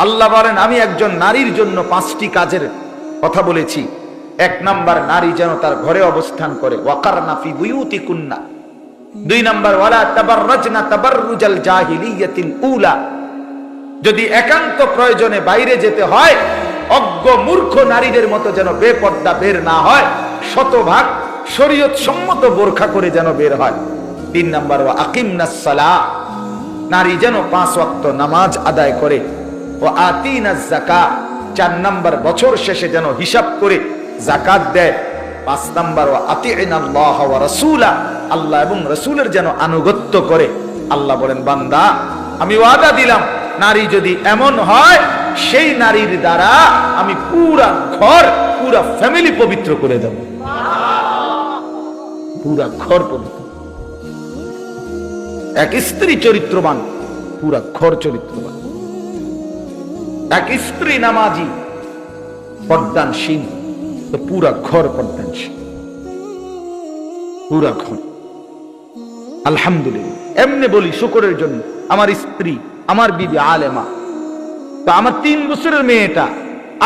আল্লাহ বলেন আমি একজন নারীর জন্য 5টি কাজের কথা বলেছি। 1 নাম্বার, নারী যেন তার ঘরে অবস্থান করে, ওয়াকারনা ফি বুয়ুতিকুন্না। 2 নাম্বার, ওয়ালা তাবাররাজনা তাবাররুজাল জাহিলিয়াতিল উলা। যদি একান্ত প্রয়োজনে বাইরে যেতে হয়, অজ্ঞ মূর্খ নারীদের মতো যেন বেপর্দা বের না হয়, শতভাগ শরীয়ত সম্মত বোরখা করে যেন বের হয়। 3 নাম্বার, ওয়া আকিমনাস সালাহ, নারী যেন 5 ওয়াক্ত নামাজ আদায় করে। ও আতিনাজ যাকাত, 4 নাম্বার, বছর শেষে যেন হিসাব করে যাকাত দেয়। 5 নাম্বার, ওয়া আতিনাল্লাহ ওয়া রাসূলা, আল্লাহ এবং রাসূলের যেন আনুগত্য করে। আল্লাহ বলেন বান্দা আমি ওয়াদা দিলাম, নারী যদি এমন হয়, সেই নারীর দ্বারা আমি পুরা ঘর, পুরা ফ্যামিলি পবিত্র করে দেব। পুরা ঘর পবিত্র। এক স্ত্রী চরিত্রবান, পুরা ঘর চরিত্রবান। এক স্ত্রী নামাজি, পর্দানশীল, তো পুরা ঘর পর্দানশীল, পুরা ঘর। আলহামদুলিল্লাহ, এমনি বলি শুকরের জন্য, আমার স্ত্রী, আমার বিবি আলেমা, তো আমার 3 বছরের মেয়েটা,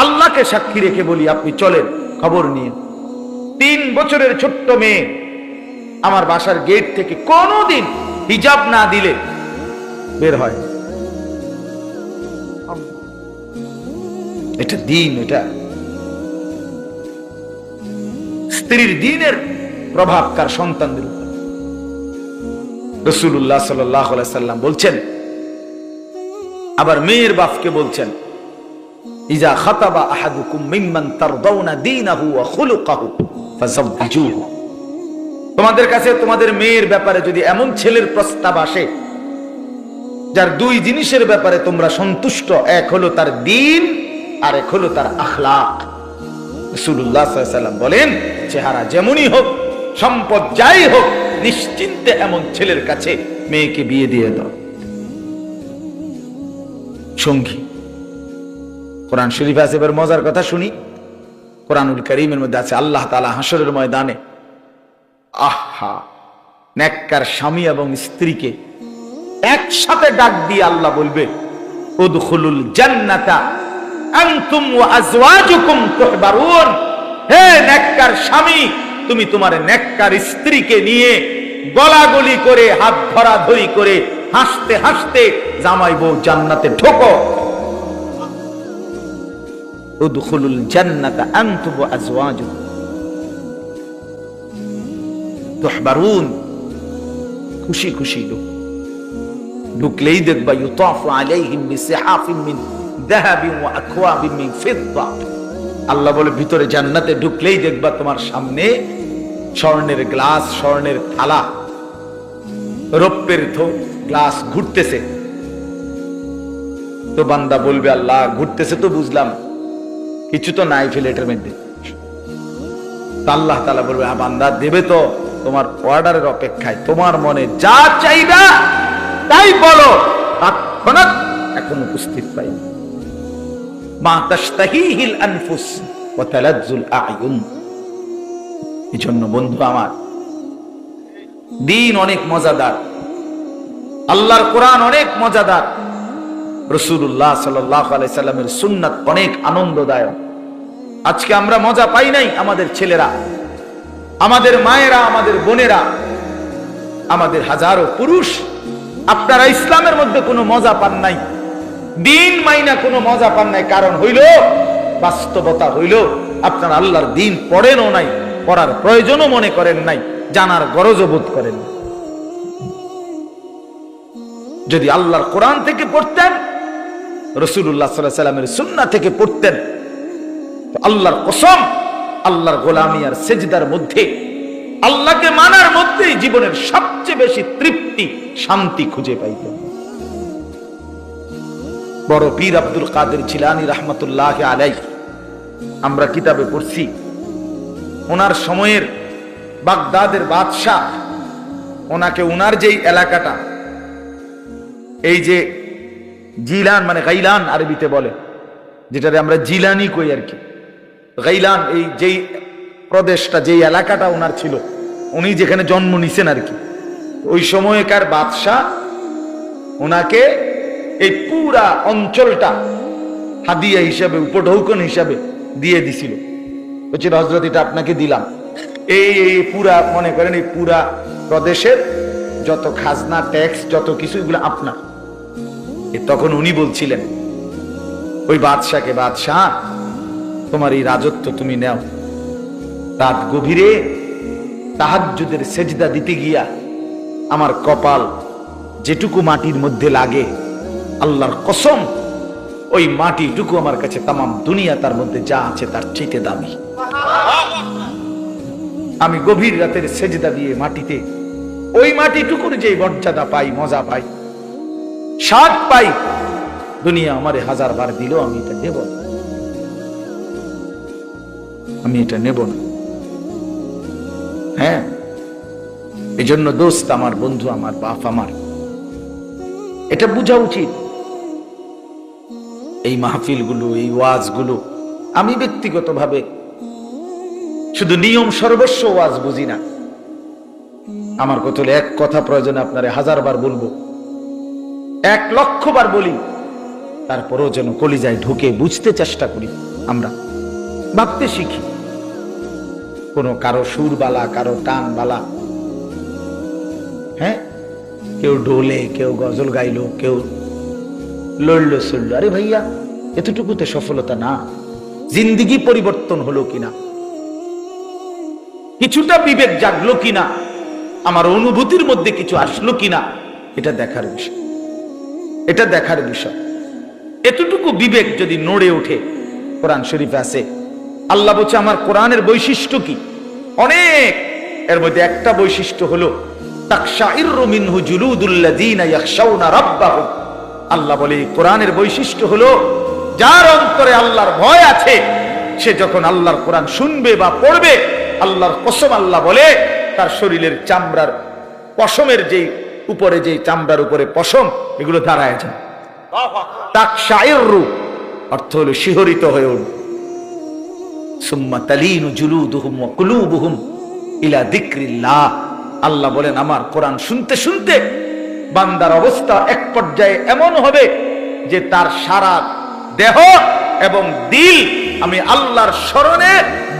আল্লাহকে সাক্ষী রেখে বলি, আপনি চলেন খবর নিয়ে, 3 বছরের ছোট্ট মেয়ে আমার বাসার গেট থেকে কোনোদিন হিজাব না দিলে বের হয়। এটা দিন, এটা স্ত্রীর দিনের প্রভাব কার সন্তানদের উপর। রাসূলুল্লাহ সাল্লাল্লাহু আলাইহি সাল্লাম বলছেন, আবার মেয়ের বাপকে বলছেন, ইজা খাতাবা আহাদুকুম মিম্মান তারদাউনা দীনাহু ওয়া খুলুকাহু ফাযাওবিজুহু। তোমাদের কাছে তোমাদের মেয়ের ব্যাপারে যদি এমন ছেলের প্রস্তাব আসে যার 2 জিনিসের ব্যাপারে তোমরা সন্তুষ্ট, এক হলো তার দ্বীন আর এক হলো তার আখলাক। রাসূলুল্লাহ সাল্লাল্লাহু আলাইহি সাল্লাম বলেন, চেহারা যেমনই হোক, সম্পদ যাই হোক, নিশ্চিন্তে এমন ছেলের কাছে মেয়েকে বিয়ে দিয়ে দাও। সঙ্গী কোরআন শরীফ আছে। এবার মজার কথা শুনি, কোরআনুল কারীমের মধ্যে আছে, আল্লাহ তাআলা হাসরের ময়দানে আহা নেককার স্বামী এবং স্ত্রীকে একসাথে ডাক দিয়ে আল্লাহ বলবে, উদখুলুল জান্নাতা আনতুম ওয়া আজওয়াজুকুম তুহবারুন। হে নেককার স্বামী, তুমি তোমার নেককার স্ত্রীকে নিয়ে গলাগলি করে, হাত ধরাধরি করে, হাসতে হাসতে জামাই বউ জান্নাতে ঢোকো। উদখুলুল জান্নাতা আনতুম ওয়া আজওয়াজুকুম তুহবারুন। খুশি খুশি ঢুকলেই দেখবা, ইউতাফু আলাইহিম বিসিহাফিন মিন যাহাবিন ওয়া আকওয়াবিন মিন ফিদ্দা। আল্লাহ বলে ভিতরে জান্নাতে ঢুকলেই দেখবা তোমার সামনে স্বর্ণের গ্লাস, স্বর্ণের থালা, রৌপ্যের গ্লাস ঘুরতেছে। তো বান্দা বলবে, আল্লাহ ঘুরতেছে তো বুঝলাম, কিছু তো নাই প্লেটের মধ্যে। আল্লাহ তাআলা বলবে, বান্দা দেবে তো, তোমার অর্ডারের অপেক্ষায়, তোমার মনে যা চাইবা তাই বলো, তৎক্ষণাৎ এখন উপস্থিত পাই। মা তাশতাহিহিল আনফুস ওয়া তালাজ্জুল আ'য়ুন। এজন্য বন্ধু আমার, দ্বীন অনেক মজাদার, আল্লাহর কোরআন অনেক মজাদার, রাসূলুল্লাহ সাল্লাল্লাহু আলাইহি সাল্লামের সুন্নাত অনেক আনন্দদায়ক। আজকে আমরা মজা পাই নাই, আমাদের ছেলেরা, আমাদের মায়েরা, আমাদের বোনেরা, আমাদের হাজারো পুরুষ, আপনারা ইসলামের মধ্যে কোনো মজা পান নাই, দিন মাইনা কোনো মজা পান নাই। কারণ হইল, বাস্তবতা হইল, আপনারা আল্লাহর দিন পড়েনও নাই, পড়ার প্রয়োজনও মনে করেন নাই, জানার গরজও বোধ করেন। যদি আল্লাহর কোরআন থেকে পড়তেন, রাসূলুল্লাহ সাল্লাল্লাহু আলাইহি সাল্লামের সুন্নাহ থেকে পড়তেন, তো আল্লাহর কসম, আল্লাহর গোলামি আর সেজদার মধ্যে, আল্লাহকে মানার মধ্যেই জীবনের সবচেয়ে বেশি তৃপ্তি, শান্তি খুঁজে পাইতেন। বড় পীর আব্দুল কাদের জিলানী রাহমাতুল্লাহ আলাইহি, আমরা কিতাবে পড়ছি, ওনার সময়ের বাগদাদের বাদশাহ ওনাকে, ওনার যেই এলাকাটা, এই যে জিলান মানে গাইলান আরবিতে বলে, যেটারে আমরা জিলানি কই আর কি, গাইলান, এই যেই প্রদেশটা, যেই এলাকাটা ওনার ছিল, উনি যেখানে জন্ম নিছেন আর কি, ওই সময়কার বাদশাহ ওনাকে এই পুরা অঞ্চলটা হাদিয়া হিসাবে, উপঢৌকন হিসাবে দিয়ে দিছিল। বলছি হযরত এটা আপনাকে দিলাম। এই পুরা মনে করেন এই পুরা প্রদেশের যত খাজনা, ট্যাক্স, যত কিছু এগুলো আপনার। তখন উনি বলছিলেন ওই বাদশাকে, বাদশাহ তোমার এই রাজত্ব তুমি নাও। রাত গভীরে তাহাজ্জুদের সেজদা দিতে গিয়া আমার কপাল যেটুকু মাটির মধ্যে লাগে, আল্লাহর কসম ওই মাটিটুকু আমার কাছে তামাম দুনিয়া তার মধ্যে যা আছে তার চাইতে দামি। আমি গভীর রাতের সেজদা দিয়ে মাটিতে ওই মাটিটুকুর যে মর্যাদা পাই, মজা পাই, স্বাদ পাই, দুনিয়া আমারে 1000 বার দিল আমি এটা নেব না, আমি এটা নেব না। হ্যাঁ, এই জন্য দোস্ত আমার, বন্ধু আমার, বাপ আমার, এটা বোঝা উচিত। এই মাহফিলগুলো, এই ওয়াজগুলো, আমি ব্যক্তিগতভাবে শুধু নিয়ম সর্বস্ব ওয়াজ বুঝি না। আমার কথা হলো এক কথা প্রয়োজনে আপনারে 1000 বার বলবো, 1,00,000 বার বলি, তারপরও যেন কলিজায় ঢুকে বুঝতে চেষ্টা করি, আমরা ভাবতে শিখি। কোনো কারো সুর বালা, কারো টান বালা, হ্যাঁ, কেউ ডোলে, কেউ গজল গাইলো, কেউ লড়লো চললো। আরে ভাইয়া, এতটুকুতে সফলতা না। জিন্দিগি পরিবর্তন হলো কিনা, কিছুটা বিবেক জাগলো কিনা, আমার অনুভূতির মধ্যে কিছু আসলো কিনা, এটা দেখার বিষয়, এটা দেখার বিষয়। এতটুকু বিবেক যদি নড়ে ওঠে, কোরআন শরীফে আছে, আল্লাহ বলছে আমার কোরআনের বৈশিষ্ট্য কি, অনেক। এর মধ্যে একটা বৈশিষ্ট্য হলো তাকশাইরু মিনহু জুলুদুল্লাযীনা ইয়াখশাউনা রাব্বাহুম। আল্লাহ বলে কোরআনের বৈশিষ্ট্য হলো যার অন্তরে আল্লাহর ভয় আছে, সে যখন আল্লাহর কোরআন শুনবে বা পড়বে, আল্লাহর কসম আল্লাহ বলে তার শরীরের চামড়ার পশমের যেই উপরে, যেই চামড়ার উপরে পশম, এগুলো দাঁড়ায় যায়। তাকশাইরু অর্থ হলো শিহরিত হয়ে উঠবে। সুম্মা তালিনু জুলুদুহুম ওয়া কুলুবুহুম ইলা যিকরিল্লাহ। আল্লাহ বলেন আমার কোরআন শুনতে শুনতে বান্দার অবস্থা এক পর্যায়ে এমন হবে যে তার সারা দেহ এবং দিল আমি আল্লাহর স্মরণে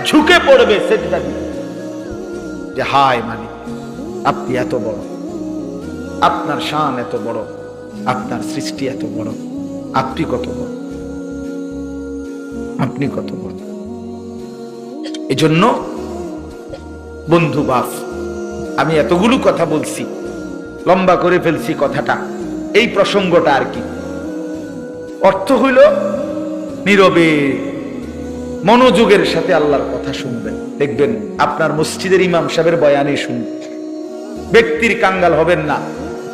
ঝুঁকে পড়বে, সেজদা দিবে, যে হায় মালিক আপনি এত বড়, আপনার শান এত বড়, আপনার সৃষ্টি এত বড়, আপনি কত বড়, আপনি কত বড়। এজন্য বন্ধু বাপ, আমি এতগুলো কথা বলছি, লম্বা করে ফেলছি কথাটা, এই প্রসঙ্গটা আর কি। অর্থ হইল নীরবে মনোযোগের সাথে আল্লাহর কথা শুনবেন, দেখবেন আপনার মসজিদের ইমাম সাহেবের বয়ানে শুনবেন। ব্যক্তির কাঙ্গাল হবেন না,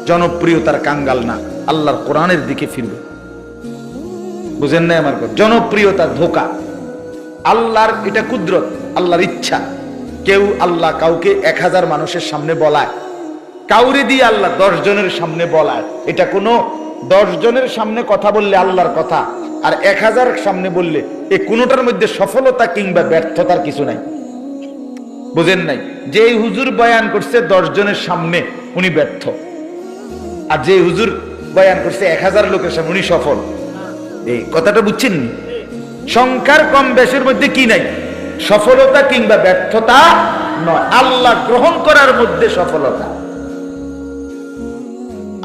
জনপ্রিয়তার কাঙ্গাল না, আল্লাহর কোরআনের দিকে ফিরবেন। বুঝেন না আমার কথা? জনপ্রিয়তার ধোকা, আল্লাহর এটা কুদরত, আল্লাহর ইচ্ছা। কেউ আল্লাহ কাউকে 1000 মানুষের সামনে বলায়, কাউরে দিয়ে আল্লাহ 10 জনের সামনে বলায়। এটা কোনো 10 জনের সামনে কথা বললে আল্লাহর কথা, আর 1000 সামনে বললে এই কোনোটার মধ্যে সফলতা কিংবা ব্যর্থতার কিছু নাই। বুঝেন নাই? যে হুজুর বয়ান করছে 10 জনের সামনে উনি ব্যর্থ, আর যে হুজুর বয়ান করছে 1000 লোকের সামনে উনি সফল। এই কথাটা বুঝছেন? সংখ্যার কম বেশের মধ্যে কি নাই? সফলতা কিংবা ব্যর্থতা নয়, আল্লাহ গ্রহণ করার মধ্যে সফলতা।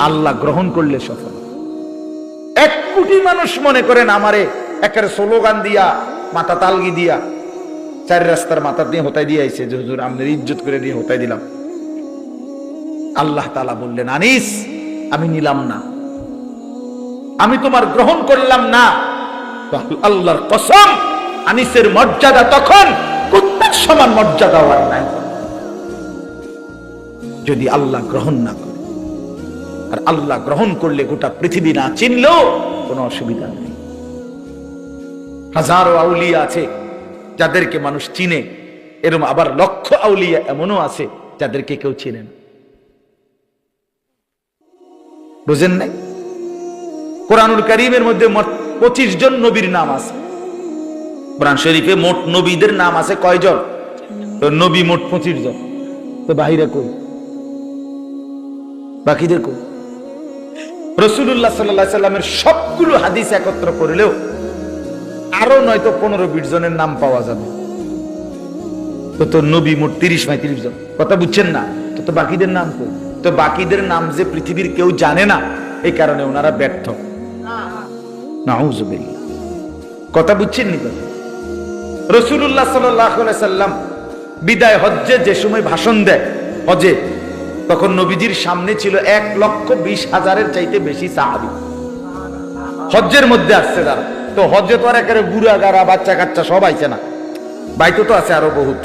আল্লাহ গ্রহণ করলে সফল। 1 কোটি মানুষ মনে করেন আমারে একের স্লোগান দিয়া, মাথা তালগি দিয়া, 4 রাস্তার মাথা দিয়ে হতাই দিয়ে আইছে যে হুজুর আপনার ইজ্জত করে দিয়ে হতাই দিলাম। আল্লাহ তাআলা বললেন আনিস আমি নিলাম না, আমি তোমার গ্রহণ করলাম না। আল্লাহর কসম, আনিসের মর্যাদা তখন কুত্তার সমান মর্যাদা আর নাই যদি আল্লাহ গ্রহণ না করে। আর আল্লাহ গ্রহণ করলে গোটা পৃথিবী না চিনলেও কোনো অসুবিধা নেই। হাজারো আউলিয়া আছে যাদেরকে মানুষ চিনে, এরকম আবার লক্ষ আউলিয়া এমনও আছে যাদেরকে কেউ চিনে না। বুঝেন নাই? কোরআনুল কারীমের মধ্যে মোট 25 জন নবীর নাম আছে। কোরআন শরীফে মোট নবীদের নাম আছে কয়জন? তো নবী মোট 25 জন। তো বাহিরে কই? বাকিদের কই? রাসূলুল্লাহ সাল্লাল্লাহু আলাইহি সাল্লামের সবগুলো হাদিস একত্র করলেও আরো নয়তো 15-20 জনের নাম পাওয়া যাবে। তো নবী মোট 30-35 জন, কথা বুঝছেন না? তো বাকিদের নাম কই? তো বাকিদের নাম যে পৃথিবীর কেউ জানে না, এই কারণে ওনারা ব্যর্থ। নাউজুবিল্লাহ, কথা বুঝছেন নি? রাসূলুল্লাহ সাল্লাল্লাহু আলাইহি সাল্লাম বিদায় হজ্জে যে সময় ভাষণ দেয় হজে, তখন নবীজির সামনে ছিল 1,20,000-এর চাইতে বেশি সাহাবী। হজ্জের মধ্যে আসছে তারা। তো হজ্জে তো আর একেবারে বুড়া গাড়া বাচ্চা কাচ্চা সব আইছে না, বাইতো তো আছে আরো বহুত।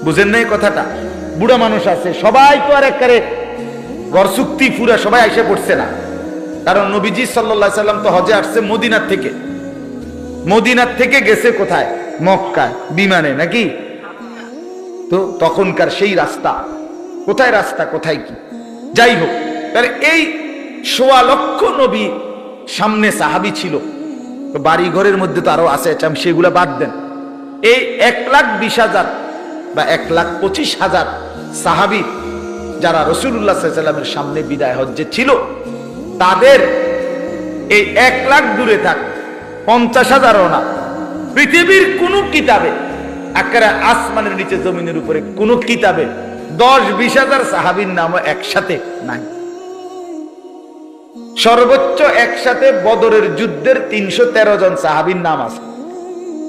বুঝেন না এই কথাটা? বুড়া মানুষ আছে, সবাই তো আর একেবারে ঘর চুক্তি পুরা সবাই আইসে পড়ছে না। কারণ নবীজি সাল্লাল্লাহু আলাইহি সাল্লাম তো হজে আসছে মদিনার থেকে। মদিনার থেকে গেছে কোথায়? মক্কায়, বিমানে নাকি? তো তখনকার সেই রাস্তা, কোথায় রাস্তা কোথায় কি, যাই হোক, তাহলে এই 1.25 লক্ষ নবী সামনে সাহাবী ছিল। তো বাড়ি ঘরের মধ্যে তো আরো আছে, সেগুলা বাদ দেন। এই 1,20,000 বা 1,25,000 সাহাবী যারা রাসূলুল্লাহ সাল্লাল্লাহু আলাইহি ওয়াসাল্লামের সামনে বিদায় হজ্জে ছিল, তাদের এই 1 লাখ দূরে থাক 50,000ও না, পৃথিবীর কোন কিতাবে, একেবারে আসমানের নিচে জমিনের উপরে কোন কিতাবে 10-20,000 সাহাবীর নামও একসাথে নাই। সর্বোচ্চ একসাথে বদরের যুদ্ধের 313 জন সাহাবীর নাম আছে,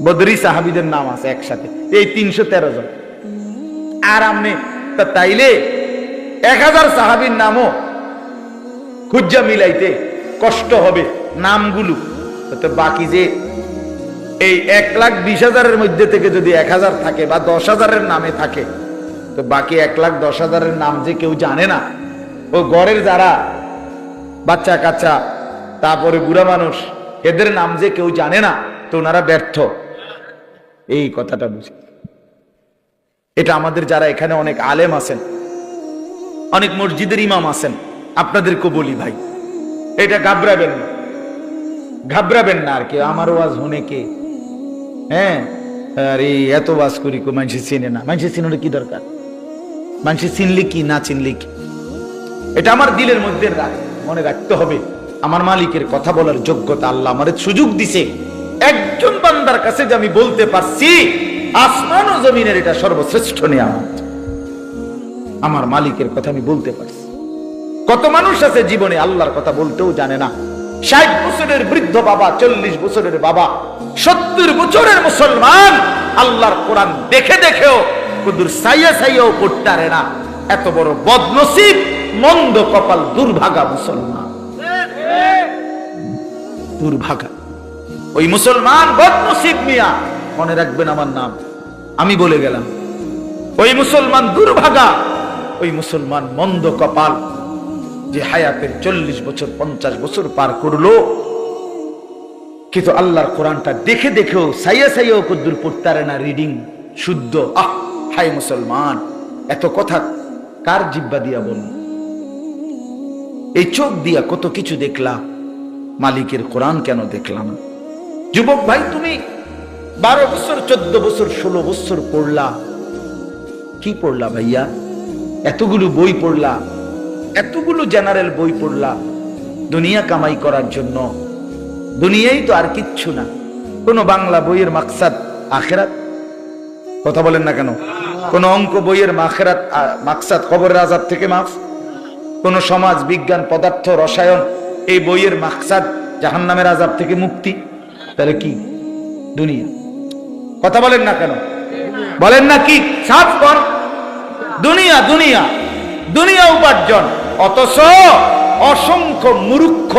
বদরি সাহাবীদের নাম আছে একসাথে, এই 313 জন। আর আমনে তাইলে 1000 সাহাবীর নামও খুঁজা মিলাইতে কষ্ট হবে নামগুলো। তো বাকি যে এই 1,20,000-এর মধ্যে থেকে যদি 1000 থাকে বা 10,000-এর নামে থাকে, তো বাকি 1,10,000-এর নাম যে কেউ জানে না। ও ঘরের যারা বাচ্চা কাচ্চা, তারপরে বুড়া মানুষ, এদের নাম যে কেউ জানে না, তো ওনারা ব্যর্থ। এই কথাটা বুঝি। এটা আমাদের যারা এখানে অনেক আলেম আছেন, অনেক মসজিদের ইমাম আছেন, আপনাদেরকে বলি ভাই, এটা ঘাবড়াবেন না, ঘাবড়াবেন না। আর কি আমার ওয়াজ শুনে কে, হ্যাঁ আরে এত ওয়াজ করি কো মানুষ চিনে না, মানুষ চিনলে কি দরকার? মানুষ চিনলে কি, না চিনলে কি? এটা আমার দিলের মধ্যে মনে রাখতে হবে। আমার মালিকের কথা বলার যোগ্যতা আল্লাহ আমারে সুযোগ দিছে। একজন বান্দার কাছে যে আমি বলতে পারছি আসমান ও জমিনের এটা সর্বশ্রেষ্ঠ নিয়ামত, আমার মালিকের কথা আমি বলতে পারছি। কত মানুষ আছে জীবনে আল্লাহর কথা বলতেও জানে না। 60 বছরের বৃদ্ধ বাবা, 40 বছরের বাবা, 70 বছরের মুসলমান আল্লাহর কোরআন দেখে দেখেও কুদুর সাইয়া সাইয়াও পড়তে পারে না। এত বড় বদনসিব, মন্দ কপাল, দুর্ভাগা মুসলমান, দুর্ভাগা। ওই মুসলমান বদনসিব মিয়া, মনে রাখবেন আমার নাম, আমি বলে গেলাম। ওই মুসলমান দুর্ভাগা, ওই মুসলমান মন্দ কপাল, যে হায়াতের 40 বছর 50 বছর পার করলো, কিন্তু আল্লাহর কোরআনটা দেখে দেখেও সাইয়া সাইয়াও কদ্দুর পড়তে পারে না, রিডিং শুদ্ধ। হায় মুসলমান, এত কথা কার জিব্বা দিয়া বল? এই চোখ দিয়া কত কিছু দেখলাম, মালিকের কোরআন কেন দেখলাম না? যুবক ভাই, তুমি 12 বছর 14 বছর 16 বছর পড়লা, কি পড়লা ভাইয়া? এতগুলো বই পড়লা, এতগুলো জেনারেল বই পড়লা দুনিয়া কামাই করার জন্য। দুনিয়াই তো আর কিচ্ছু না। কোন বাংলা বইয়ের মাকসাদ আখিরাত? কথা বলেন না কেন? কোন অঙ্ক বইয়ের মাকসাদ কবরের আযাব থেকে মাফ? কোন সমাজ বিজ্ঞান, পদার্থ, রসায়ন এই বইয়ের মাকসাদ জাহান্নামের আযাব থেকে মুক্তি? তাহলে কি? দুনিয়া। কথা বলেন না কেন? বলেন না কি? সাফ কর, দুনিয়া দুনিয়া দুনিয়া উপার্জন। অথচ অসংখ্য মূর্খ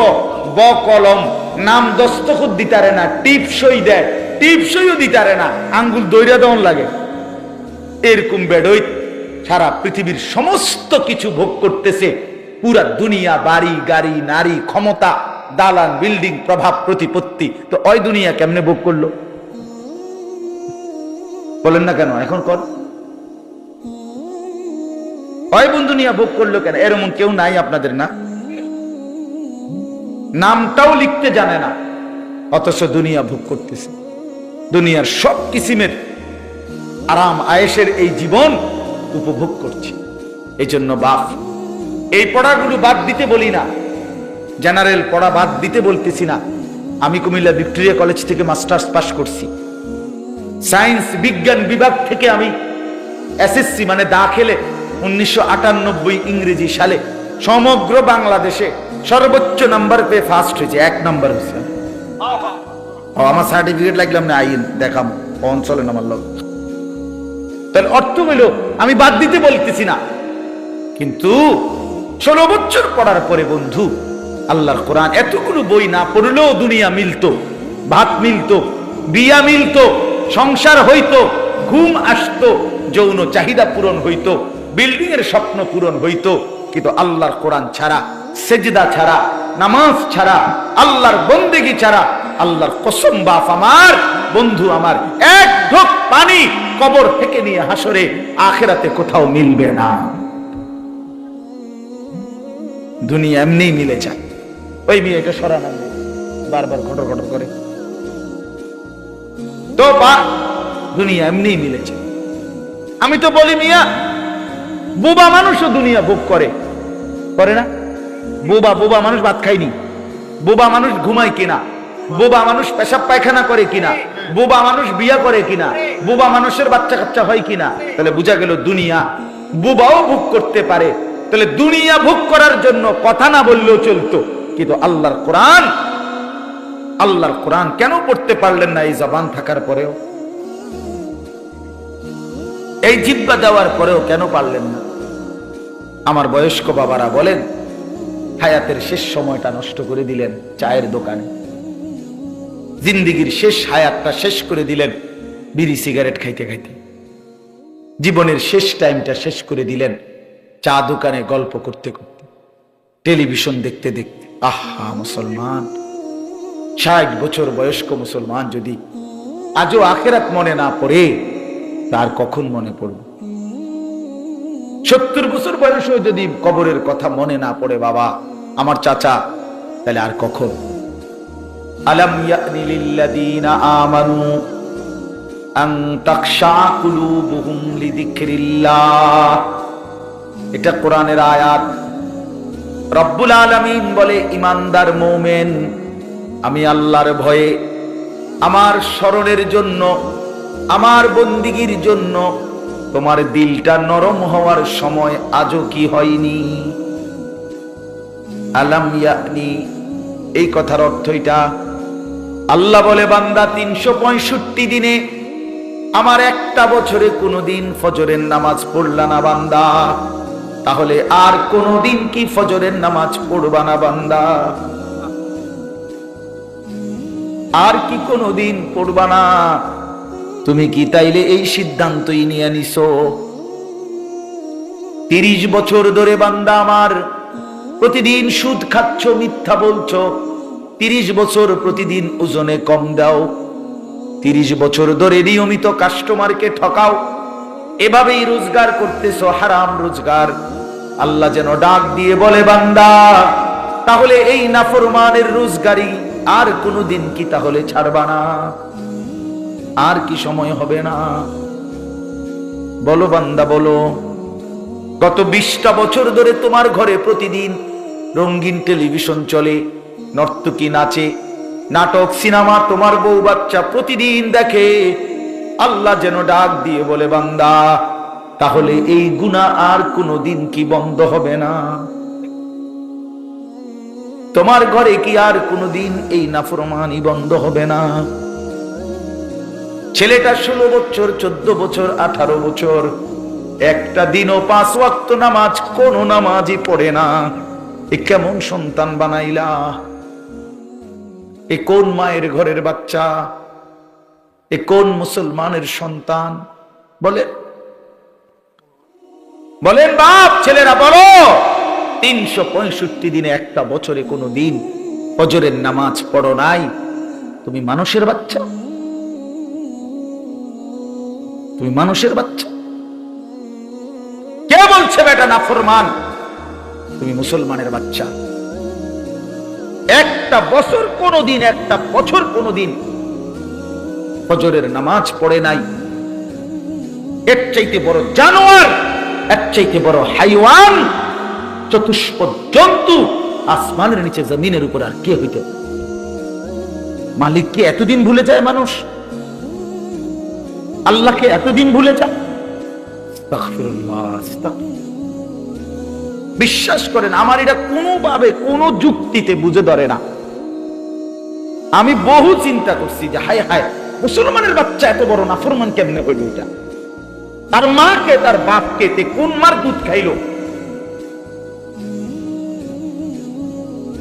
বকলম নাম দস্তখত দিতারে না, টিপসই দেয়, টিপসইও দিতারে না, আঙ্গুল দইরা দেওয়ান লাগে। এরকম বেডই সারা পৃথিবীর সমস্ত কিছু ভোগ করতেছে, পুরা দুনিয়া, বাড়ি গাড়ি, নারী, ক্ষমতা, দালান, বিল্ডিং, প্রভাব প্রতিপত্তি। তো ওই দুনিয়া কেমনে ভোগ করলো? বলেন না কেন? এখন কর, ওই দুনিয়া ভোগ করলো কেন? এরকম কেউ নাই আপনাদের? না, নামটাও লিখতে জানে না, অথচ দুনিয়া ভোগ করতেছে। দুনিয়ার সব কিসিমের আরাম আয়েশের এই জীবন উপভোগ করছে। এই জন্য বাপ, এই পড়াগুলো বাদ দিতে বলি না, জেনারেল পড়া বাদ দিতে বলতেছি না, আমি কুমিল্লা ভিক্টোরিয়া কলেজ থেকে মাস্টার্স পাস করছি, সায়েন্স বিজ্ঞান বিভাগ থেকে আমি এসএসসি মানে দাখিলে 1998 ইংরেজি সালে সমগ্র বাংলাদেশে সর্বোচ্চ নাম্বার পেয়ে ফার্স্ট হয়েছে, 1 নাম্বার হয়েছে। আমার সার্টিফিকেট লাগলাম না, আইন দেখাম অঞ্চলে আমার লোক। তাহলে অর্থ হইল আমি বাদ দিতে বলতেছি না, কিন্তু 16 বছর পড়ার পরে বন্ধু আল্লাহর কোরআন এতগুলো বই না পড়লেও দুনিয়া মিলতো, ভাত মিলতো, বিয়া মিলতো, সংসার হইতো, ঘুম আসতো, যৌন চাহিদা পূরণ হইতো, বিল্ডিং এর স্বপ্ন পূরণ হইতো। কিন্তু আল্লাহর কোরআন ছাড়া, সেজদা ছাড়া, নামাজ ছাড়া, আল্লাহর বন্দেগী ছাড়া, আল্লাহর কসম বাপ আমার বন্ধু আমার, এক ঢোক পানি কবর থেকে নিয়ে হাসরে আখিরাতে কোথাও মিলবে না। দুনিয়া এমনি মিলে যায়। ওই মেয়েটা সরানো বারবার ঘটর ঘটর করে, তো দুনিয়া এমনি মিলে যায়। আমি তো বলি মিয়া, বোবা মানুষও দুনিয়া ভোগ করে, করে না? বোবা মানুষ ভাত খায়নি, বোবা মানুষ ঘুমায় কিনা, বোবা মানুষ পেশাব পায়খানা করে কিনা, বোবা মানুষ বিয়া করে কিনা, বোবা মানুষের বাচ্চা কাচ্চা হয় কিনা। তাহলে বোঝা গেল দুনিয়া বোবাও ভোগ করতে পারে। তাহলে দুনিয়া ভোগ করার জন্য কথা না বললেও চলতো, কিন্তু আল্লাহর কোরআন কেন পড়তে পারলেন না এই জবান থাকার পরেও, এই জিহ্বা দেওয়ার পরেও কেন পারলেন না? আমার বয়স্ক বাবারা বলেন, হায়াতের শেষ সময়টা নষ্ট করে দিলেন চায়ের দোকানে, জিন্দিগির শেষ হায়াতটা শেষ করে দিলেন বিড়ি সিগারেট খাইতে খাইতে, জীবনের শেষ টাইমটা শেষ করে দিলেন চা দোকানে গল্প করতে করতে, টেলিভিশন দেখতে দেখতে। আহা মুসলমান, 60 বছর বয়স্ক মুসলমান যদি আজও আখিরাত মনে না পড়ে, তার কখন মনে পড়বে? 70 বছর বয়সেও যদি কবরের কথা মনে না পড়ে বাবা আমার চাচা, তাহলে আর কখন? আলাম ইয়ানি লিল্লাযীনা আমানু আন তাখশা কুলুবুহুম লিযিকরিল্লাহ, এটা কোরআনের আয়াত। রব্বুল আলামিন বলে, ঈমানদার মুমিন, আমি আল্লাহর ভয়ে, আমার স্মরণের জন্য, আমার বন্দিগির জন্য তোমার দিলটা নরম হওয়ার সময় আজও কি হয়নি? আলাম ইয়ানি, এই কথার অর্থ এটা। আল্লাহ বলে, বান্দা 365 দিনে আমার একটা বছরে কোনোদিন ফজরের নামাজ পড়লা না বান্দা, তাহলে আর কোনোদিন কি ফজরের নামাজ পড়বা না বান্দা? আর কি কোনোদিন পড়বা না? তুমি কি তাইলে এই সিদ্ধান্তই নিয়ে নিছো? 30 বছর ধরে বান্দা আমার প্রতিদিন সুদ খাচ্ছ, মিথ্যা বলছো, 30 বছর প্রতিদিন ওজনে কম দাও, 30 বছর ধরে নিয়মিত কাস্টমারকে ঠকাও, এভাবেই রোজগার করতেছো হারাম রোজগার। আল্লাহ যেন ডাক দিয়ে বলে, বান্দা তাহলে এই নাফরমানের রোজগারি আর কোনোদিন কি তাহলে ছাড়বা না? আর কি সময় হবে না? বলো বান্দা বলো। গত 20টা বছর ধরে তোমার ঘরে প্রতিদিন রঙিন টেলিভিশন চলে, নর্তকী নাচে, নাটক সিনেমা তোমার বউ বাচ্চা প্রতিদিন দেখে। আল্লাহ যেন ডাক দিয়ে বলে, বান্দা তাহলে এই গুনাহ আর কোনোদিন কি বন্ধ হবে না? তোমার ঘরে কি আর কোনোদিন এই নাফরমানি বন্ধ হবে না? ছেলেটা 16 বছর, 14 বছর, 18 বছর, একটা দিনও 5 ওয়াক্ত নামাজ কোন নামাজই পড়ে না। এ কেমন সন্তান বানাইলা? এ কোন মায়ের ঘরের বাচ্চা? এ কোন মুসলমানের সন্তান? বলেন বাপ, ছেলেরা বলো। 365 দিনে একটা বছরে কোনো দিন ফজরের নামাজ পড়ো নাই? তুমি মানুষের বাচ্চা? তুমি মানুষের বাচ্চা? কে বলছে বেটা নাফরমান? তুমি মুসলমানের বাচ্চা। একটা বছর কোনোদিন, একটা বছর কোনোদিন ফজরের নামাজ পড়ে নাই, এর চাইতে বড় জানোয়ার, এর চাইতে বড় হাইওয়ান, চতুষ্পদ জন্তু আসমানের নিচে জমিনের উপর আর কে হইতে? মালিককে এতদিন ভুলে যায় মানুষ, আল্লাহকে এতদিন ভুলে যায়। আস্তাগফিরুল্লাহ, বিশ্বাস করেন আমার এটা কোনোভাবে কোনো যুক্তিতে বুঝে ধরে না। আমি বহু চিন্তা করছি যে হায় হায়, মুসলমানের বাচ্চা এত বড় নাফরমান কেমনে হইল, এটা তার মাকে তার বাপকে তে কোন মার দুধ খাইলো,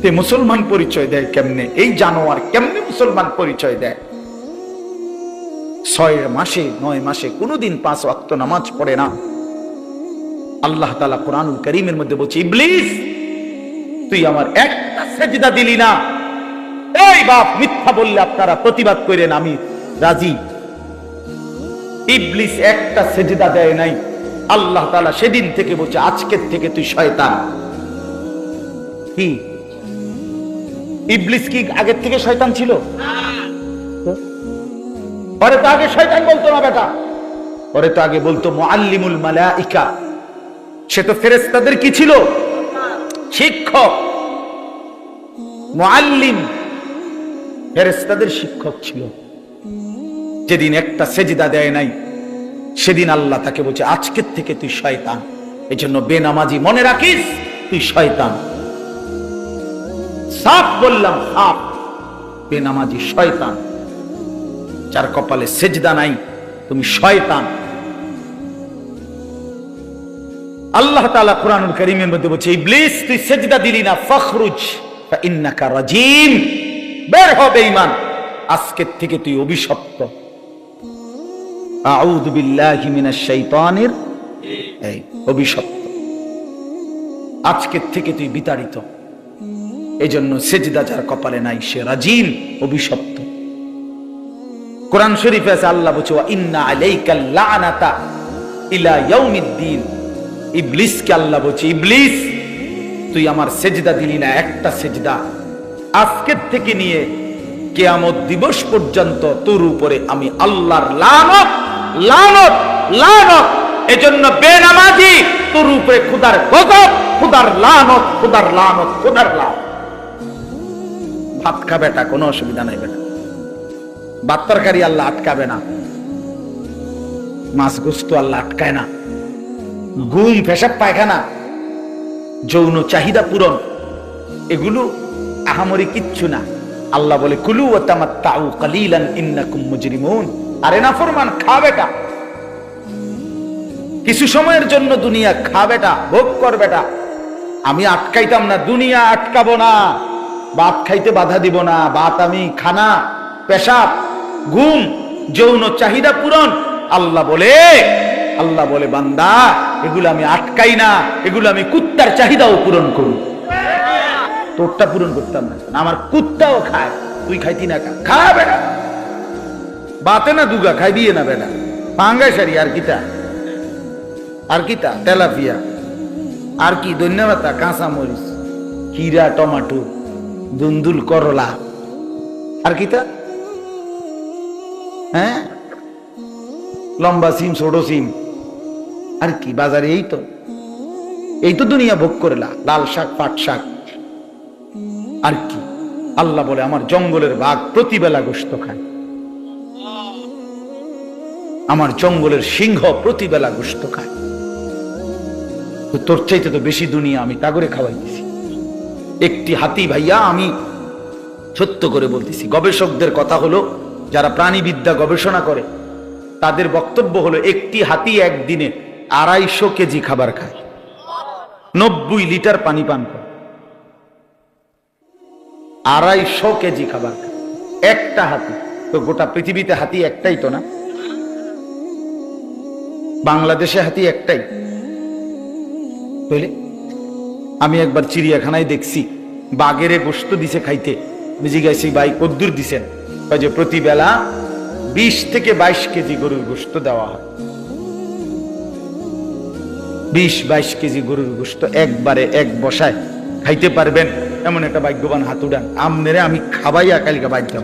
তে মুসলমান পরিচয় দেয় কেমনে? এই জানোয়ার কেমনে মুসলমান পরিচয় দেয়? 6 মাসে 9 মাসে কোনোদিন 5 ওয়াক্ত নামাজ পড়ে না। আল্লাহ তাআলা কোরআনুল কারীমের মধ্যে বলছে, ইবলিস তুই আমার একটা সেজদা দিলি না। এই বাপ মিথ্যা বললে আপনারা প্রতিবাদ করেন, আমি রাজি। ইবলিস একটা সেজদা দেয় নাই। আল্লাহ তাআলা সেদিন থেকে বলছে, আজকের থেকে তুই শয়তান। কি ইবলিস কি আগের থেকে শয়তান ছিল? পরে তো আগে শয়তান বলতো না বেটা, পরে তো আগে বলতো মুআল্লিমুল মালাইকা। সে তো ফেরেশতাদের কি ছিল? শিক্ষক। মুআল্লিম ফেরেশতাদের শিক্ষক ছিল। যেদিন একটা সেজদা দেয় নাই, সেদিন আল্লাহ তাকে বলছে, আজকের থেকে তুই শয়তান। এজন্য বেনামাজি মনে রাখিস, তুই শয়তান। সাফ বললাম, সাফ, বেনামাজি শয়তান। যার কপালে সেজদা নাই, তুমি শয়তান। আল্লাহ তাআলা কোরআনুল কারীমের মধ্যে বলছে, ইবলিস তুই সেজদা দিলি না, ফখরুজ ফাইন্নাকা রাজিম, বের হ বেঈমান, আজকের থেকে তুই অভিশপ্ত। আউযু বিল্লাহি মিনাশ শাইতানির, এই অভিশপ্ত, আজকের থেকে তুই বিতাড়িত। এজন্য সেজদা যার কপালে নাই সে রাজিম, অভিশপ্ত। কোরআন শরীফে আছে, আল্লাহ বলছে, ওয়া ইন্না আলাইকাল লানাতা ইলা ইয়াউমিদ্দিন। ইবলিসকে আল্লাহ বলছে, ইবলিস তুই আমার সেজদা দিলি না, একটা সেজদা, আজকের থেকে নিয়ে কিয়ামত দিবস পর্যন্ত তোর উপরে আমি আল্লাহর লানত, লানত, লানত। এজন্য বেনামাজি তোর উপরে খোদার গজব, খোদার লানত, খোদার লানত, খোদার লানত। ভাত খা বেটা, কোনো অসুবিধা নাই বেটা, ভাত তরকারি আল্লাহ আটকাবে না, মাছ গোস্ত আল্লাহ আটকায় না, ঘুম পেশাব পায়খানা যৌন চাহিদা পূরণ এগুলো আহামরি কিচ্ছু না। আল্লাহ বলে, কুলু ওয়া তামাত্তাউ কালিলান ইন্নাকুম মুজরিমুন। আরে নাফরমান, খা বেটা, কিছু সময়ের জন্য দুনিয়া খা বেটা, ভোগ কর বেটা। আমি আটকাইতাম না, দুনিয়া আটকাবো না, ভাত খাইতে বাধা দিব না। ভাত আমি খানা, পেশাব, ঘুম, যৌন চাহিদা পূরণ। আল্লাহ বলে বান্দা, এগুলো আমি আটকাই না, এগুলো আমি কুত্তার চাহিদাও পূরণ করি। তোরটা পূরণ করতাম না, আমার কুত্তাও খায়, তুই খাইতি না? খা বেটা, বাতে না দুগা খাই দিয়ে না বেটা, পাঙ্গাই সারি, আর কিতা, আর কিতা, তেলাপিয়া, আর কি, ধন্যবাদ, কাঁচা মরিচ, কিরা, টমাটো, দুন্দুল, করলা, আর কিতা, হ্যাঁ, লম্বা সিম, ছোট সিম, আর কি বাজারে, এই তো দুনিয়া ভোগ করেলা, লাল শাক, পাট শাক, আর কি। আল্লাহ বলে, আমার জঙ্গলের বাঘ প্রতিবেলা গোশত খায়, আমার জঙ্গলের সিংহ প্রতিবেলা গোশত খায়। তো তোর চাইতে তো বেশি দুনিয়া আমি তাগরে খাওয়াইতেছি। একটি হাতি, ভাইয়া আমি সত্য করে বলতেছি, গবেষকদের কথা হলো, যারা প্রাণীবিদ্যা গবেষণা করে তাদের বক্তব্য হলো, একটি হাতি একদিনে 250 কেজি খাবার খায়, 90 লিটার পানি পান করে, 250 কেজি খাবার খায় একটা হাতি। তো গোটা পৃথিবীতে হাতি একটাই তো না, বাংলাদেশে হাতি একটাই। আমি একবার চিড়িয়াখানায় দেখছি, বাঘেরে গোশত দিছে খাইতে, বুঝি গেছি ভাই কদ্দুর দিছেন, যে প্রতিবেলা 20 থেকে 22 কেজি গরুর গোশত দেওয়া হয়। 20-22 কেজি গরুর গোশত একবারে এক বসায় খাইতে পারবেন এমন একটা ভাগ্যবান হাত উড়ান। আমনেরে আমি খাবাইয়া কালকে বাধ্য,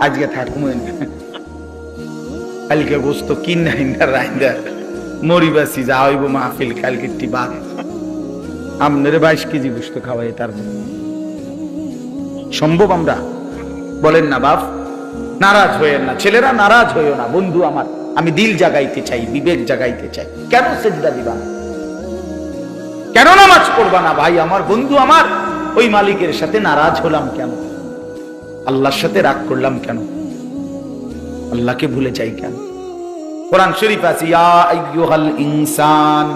আজকে থাকুমেন, কালকে গোশত কিনা রাইন্দা মরিবাসি, যা হইব মাহফিল, কালকে বাঘ আমনেরে 22 কেজি গোশত খাওয়াই, তার সম্ভব? আমরা বলেন না বাপ, নারাজ হইয়েন না, ছেলেরা নারাজ হইও না। বন্ধু আমার, আমি দিল জাগাইতে চাই, বিবেক জাগাইতে চাই। কেন সেজদা দিবা না, কেন নামাজ পড়বা না? ভাই আমার, বন্ধু আমার, ওই মালিকের সাথে নারাজ হলাম কেন? আল্লাহর সাথে রাগ করলাম কেন? আল্লাহকে ভুলে যাই কেন? কোরআন শরীফ আছে, ইয়া আইয়ুহাল ইনসান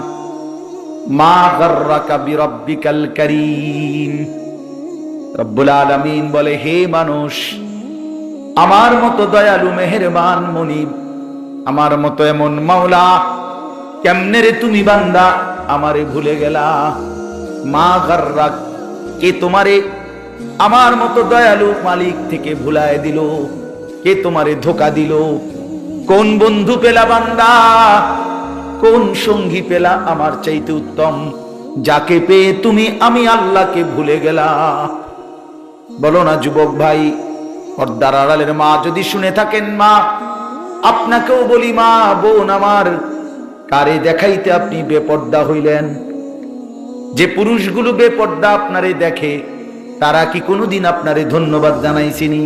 মা গাররাকা বিরাব্বিকাল কারীম। রব্বুল আলামিন বলে, হে মানুষ, আমার মতো দয়ালু মেহেরবান মনিব, আমার মতো এমন মাওলা, কেমনে রে তুমি বান্দা আমারে ভুলে গেলা? মা গাররাক, কে তোমারে আমার মতো দয়ালু মালিক থেকে ভুলায় দিল? কে তোমারে ধোকা দিল? কোন বন্ধু পেলা বান্দা, কোন সঙ্গী পেলা আমার চাইতে উত্তম, যাকে পেয়ে তুমি আমি আল্লাহকে ভুলে গেলা? বলো না যুবক ভাই, পর্দার আড়ালের মা যদি শুনে থাকেন, মা আপনাকেও বলি, মা বোন আমার, কারে দেখাইতে আপনি বেপর্দা হইলেন? যে পুরুষগুলো বেপর্দা আপনারে দেখে, তারা কি কোনোদিন আপনারে ধন্যবাদ জানাইছিনি?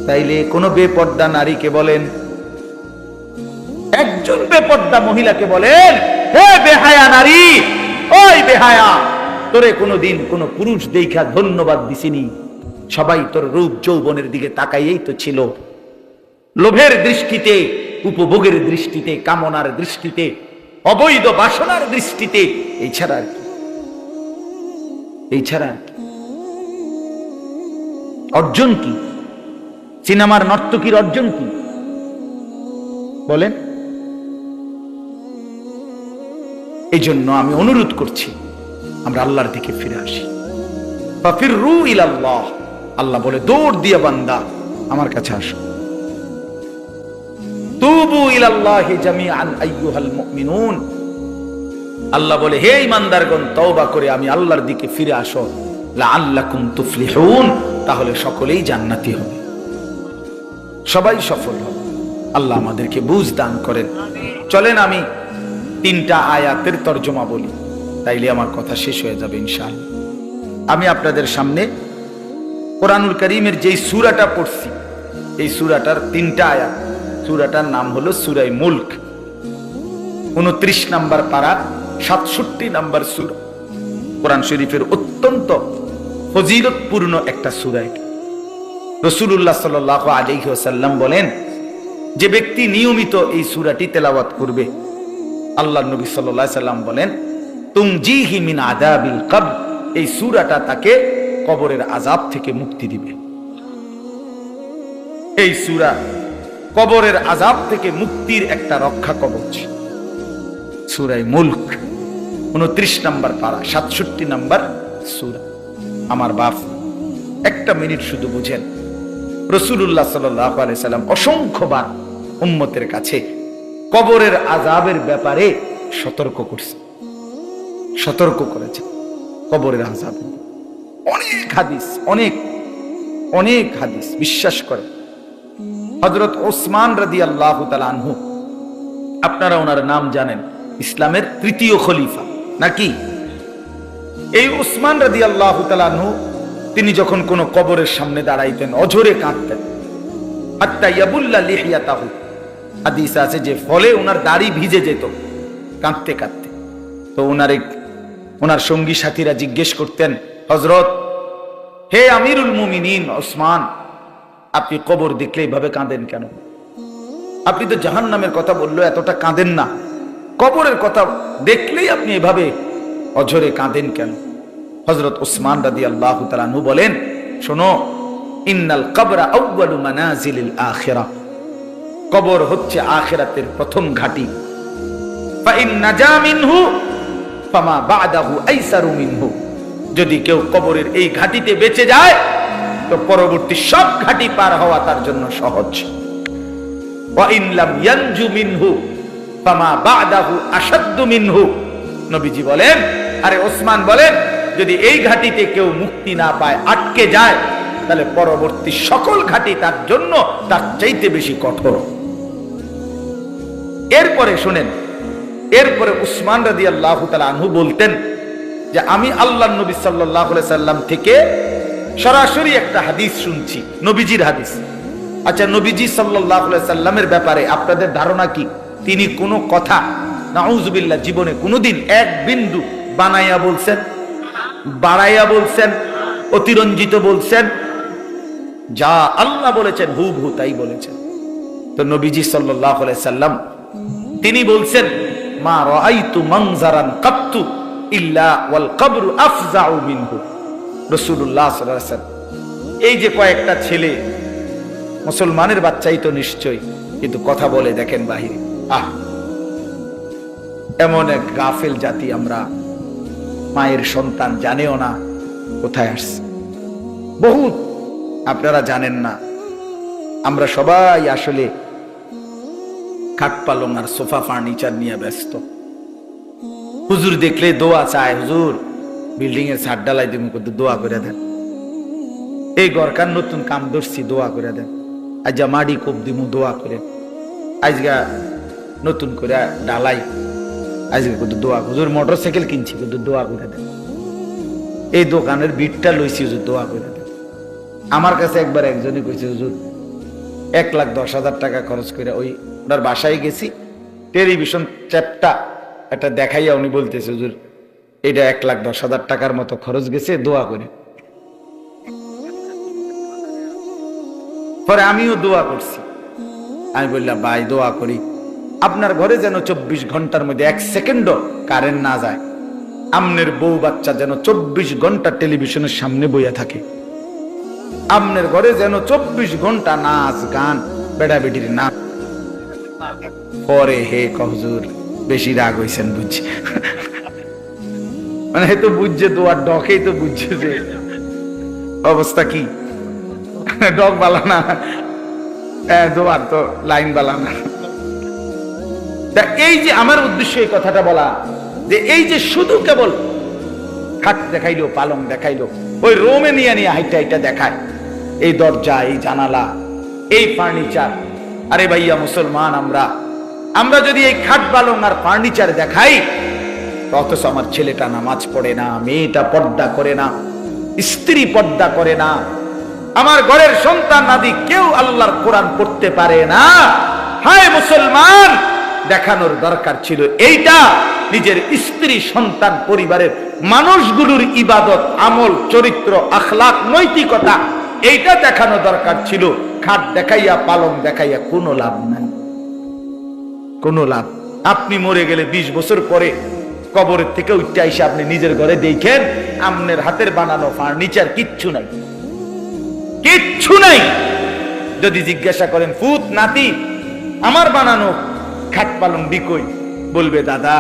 তাইলে কোন বেপর্দা নারীকে বলেন, একজন বেপর্দা মহিলাকে বলেন, হে বেহায়া নারী, ওই বেহায়া, তোরে কোনোদিন কোন পুরুষ দেখা ধন্যবাদ দিছিনি? সবাই তোর রূপ যৌবনের দিকে তাকাইয়েই তো ছিল, লোভের দৃষ্টিতে, উপভোগের দৃষ্টিতে, কামনার দৃষ্টিতে, অবৈধ বাসনার দৃষ্টিতে। এই ছাড়া আর কি? এই ছাড়া আর কি? অর্জন কি? সিনেমার নর্তকীর অর্জন কি বলেন? এই জন্য আমি অনুরোধ করছি, আমরা আল্লাহর দিকে ফিরে আসি। ফাফিরু ইলাল্লাহ, আল্লাহ বলে, দৌড় দিয়ে বান্দা আমার কাছে আসো। তুবু ইলাল্লাহি জামিআন আইয়ুহাল মুমিনুন, আল্লাহ বলে, হে ঈমানদারগণ, তওবা করে আমি আল্লাহর দিকে ফিরে আসো। লাআল্লাকুম তুফলিহুন, তাহলে সকলেই জান্নাতি হবে, সবাই সফল হবে। আল্লাহ আমাদেরকে বুঝ দান করেন। চলেন আমি 3টা আয়াতের তর্জমা বলি, তাইলে আমার কথা শেষ হয়ে যাবে ইনশাআল্লাহ। আমি আপনাদের সামনে কোরআনুল কারীমের যেই সূরাটা পড়ছি, এই সূরাটার 3টা আয়াত। সূরাটার নাম হলো সূরা মুলক, 29 নম্বর পারা, 67 নম্বর সূরা। কোরআন শরীফের অত্যন্ত ফজিলতপূর্ণ একটা সূরা। রাসূলুল্লাহ সাল্লাল্লাহু আলাইহি ওয়াসাল্লাম বলেন, যে ব্যক্তি নিয়মিত এই সূরাটি তেলাওয়াত করবে, আল্লাহর নবী সাল্লাল্লাহু আলাইহি সাল্লাম বলেন, তুনজিহি মিন আযাবিল কবর, এই সূরাটা তাকে কবরের আযাব থেকে মুক্তি দিবে। এই সূরা কবরের আযাব থেকে মুক্তির একটা রক্ষা কবচ। সূরা মুলক, 29 নম্বর পারা, 67 নম্বর সূরা। আমার বাপ, একটা মিনিট শুধু বুঝেন, রাসূলুল্লাহ সাল্লাল্লাহু আলাইহি সাল্লাম অসংখ্যবার উম্মতের কাছে কবরের আযাবের ব্যাপারে সতর্ক করছে, সতর্ক করেছে। কবরের আযাব অনেক হাদিস, অনেক অনেক হাদিস। বিশ্বাস করে হযরত ওসমান রাদিয়াল্লাহু তাআলা আনহু, আপনারা ওনার নাম জানেন, ইসলামের 3য় খলিফা নাকি? এই ওসমান রাদিয়াল্লাহু তাআলা আনহু, তিনি যখন কোন কবরের সামনে দাঁড়াইতেন, অঝরে কাঁদতেন। হাত্তা ইয়াবুল্লা লিহিয়াতাহু, হাদিস আছে যে ফলে ওনার দাড়ি ভিজে যেত কাঁদতে কাঁদতে। তো ওনার সঙ্গী সাথীরা জিজ্ঞেস করতেন, হযরত, হে আমিরুল মুমিনিন ওসমান, আপনি কবর দেখলে এইভাবে কাঁদেন কেন? আপনি তো জাহান্নামের কথা বললো, এতটা কাঁদেন না, কবরের কথা দেখলেই আপনি এভাবে অঝরে কাঁদেন কেন? হযরত ওসমান রাদিয়াল্লাহু তাআলা আনহু বলেন, শোনো, ইন্নাল কবরা আউয়ালু মানাজিলিল আখিরাহ, কবর হচ্ছে আখিরাতের প্রথম ঘাঁটি। ফা ইন নাজা মিনহু ফামা বা'দাহু আইসারু মিনহু, যদি কেউ কবরের এই ঘাঁটিতে বেঁচে যায়, তো পরবর্তী সব ঘাঁটি পার হওয়া তার জন্য সহজ। ওয়া ইন লাম ইয়ানজু মিনহু ফামা বা'দাহু আশাদ্দু মিনহু, নবীজি বলেন, আরে ওসমান বলেন, যদি এই ঘাঁটিতে কেউ মুক্তি না পায়, আটকে যায়, তাহলে পরবর্তী সকল ঘাঁটি তার জন্য তার চাইতে বেশি কঠোর। এরপরে শুনেন, এরপরে উসমান রাদিয়াল্লাহু তাআলা আনহু বলতেন যে আমি আল্লাহর নবী সাল্লাল্লাহু আলাইহি সাল্লাম থেকে সরাসরি একটা হাদিস শুনছি, নবীজির হাদিস। আচ্ছা, নবীজি সাল্লাল্লাহু আলাইহি সাল্লামের ব্যাপারে আপনাদের ধারণা কি? তিনি কোনো কথা নাউযুবিল্লাহ জীবনে কোনোদিন এক বিন্দু বানাইয়া বলছেন, বাড়াইয়া বলছেন, অতিরঞ্জিত বলছেন? যা আল্লাহ বলেছেন হুবহু তাই বলেছেন। তো নবীজি সাল্লাল্লাহু আলাইহি সাল্লাম তিনি বলছেন, মা রাআইতু মানজারান কাত্তু ইল্লা ওয়াল কবরু আফজাউ মিনহু। রাসূলুল্লাহ সাল্লাল্লাহু আলাইহি ওয়াসাল্লাম, এই যে কয়েকটা ছেলে, মুসলমানের বাচ্চাই তো নিশ্চয়, কিন্তু কথা বলে দেখেন বাহিরে। এমন এক গাফেল জাতি আমরা, মায়ের সন্তান জানেও না কোথায় আসছে। বহুত আপনারা জানেন না, আমরা সবাই আসলে খাট পালং আর সোফা ফার্নিচার নিয়ে ব্যস্ত। হুজুর দেখলে দোয়া চায়, হুজুর বিল্ডিং এর ছাদ ঢালাই দিন, দোয়া করে দেন। এই গরকার নতুন কাম ধরছি, দোয়া করে দেন। আজা মাড়ি কোপ দিমু, দোয়া করে। আজগা নতুন করে ঢালাই, আজকে কত দোয়া। হুজুর মোটর সাইকেল কিনছি, কত দোয়া করে দেন। এই দোকানের বিটটা লইছি, হুজুর দোয়া করে দেন। আমার কাছে একবার একজনই কইছে, হুজুর 1,10,000 টাকা খরচ করে ওই ওনার বাসায় গেছি, টেলিভিশন চ্যাপটা একটা দেখাইয়া উনি বলতেছে, হুজুর এটা 1,10,000 টাকার মতো খরচ গেছে, দোয়া করে। পরে আমিও দোয়া করছি। আমি বললাম, ভাই দোয়া করি আপনার ঘরে যেন 24 ঘন্টার মধ্যে 1 সেকেন্ডও কারেন্ট না যায়, আমনের বউ বাচ্চা যেন 24 ঘন্টা টেলিভিশনের সামনে বইয়া থাকে, আমনের ঘরে যেন 24 ঘন্টা নাচ গান বেড়া বেটির নাচ। পরে হে হুজুর বেশি রাগ হইছেন বুঝছি, মানে তো বুঝছে, দোয়ার ডকেই তো বুঝছে যে অবস্থা কি, ডক বালা না, দোয়ার তো লাইন বালা না। এই যে আমার উদ্দেশ্য এই কথাটা বলা, যে এই যে শুধু কেবল খাট দেখাইলো, পালং দেখাইলো, ওই রোমে নিয়ে নিয়ে হাইটা হাইটা দেখায়, এই দরজা, এই জানালা, এই ফার্নিচার। আরে ভাইয়া মুসলমান, আমরা যদি এই খাট পালং আর ফার্নিচার দেখাই, অথচ আমার ছেলেটা নামাজ পড়ে না, মেয়েটা পর্দা করে না, স্ত্রী পর্দা করে না, আমার ঘরের সন্তান আদি কেউ আল্লাহর কোরআন পড়তে পারে না। হায় মুসলমান, দেখানোর দরকার ছিল এইটা, নিজের স্ত্রী, সন্তান, পরিবারের মানুষগুলোর ইবাদত, আমল, চরিত্র, আখলাক, নৈতিকতা, এইটা দেখানো দরকার ছিল। খাট দেখাইয়া, পালং দেখাইয়া কোনো লাভ নাই, কোনো লাভ। আপনি মরে গেলে 20 বছর পরে কবরের থেকে উঠতে এসে আপনি নিজের ঘরে দেখেন, আপনার হাতের বানানো ফার্নিচার কিচ্ছু নাই, কিচ্ছু নাই। যদি জিজ্ঞাসা করেন, ফুত নাতি আমার বানানো খাট পালং বিকই, বলবে দাদা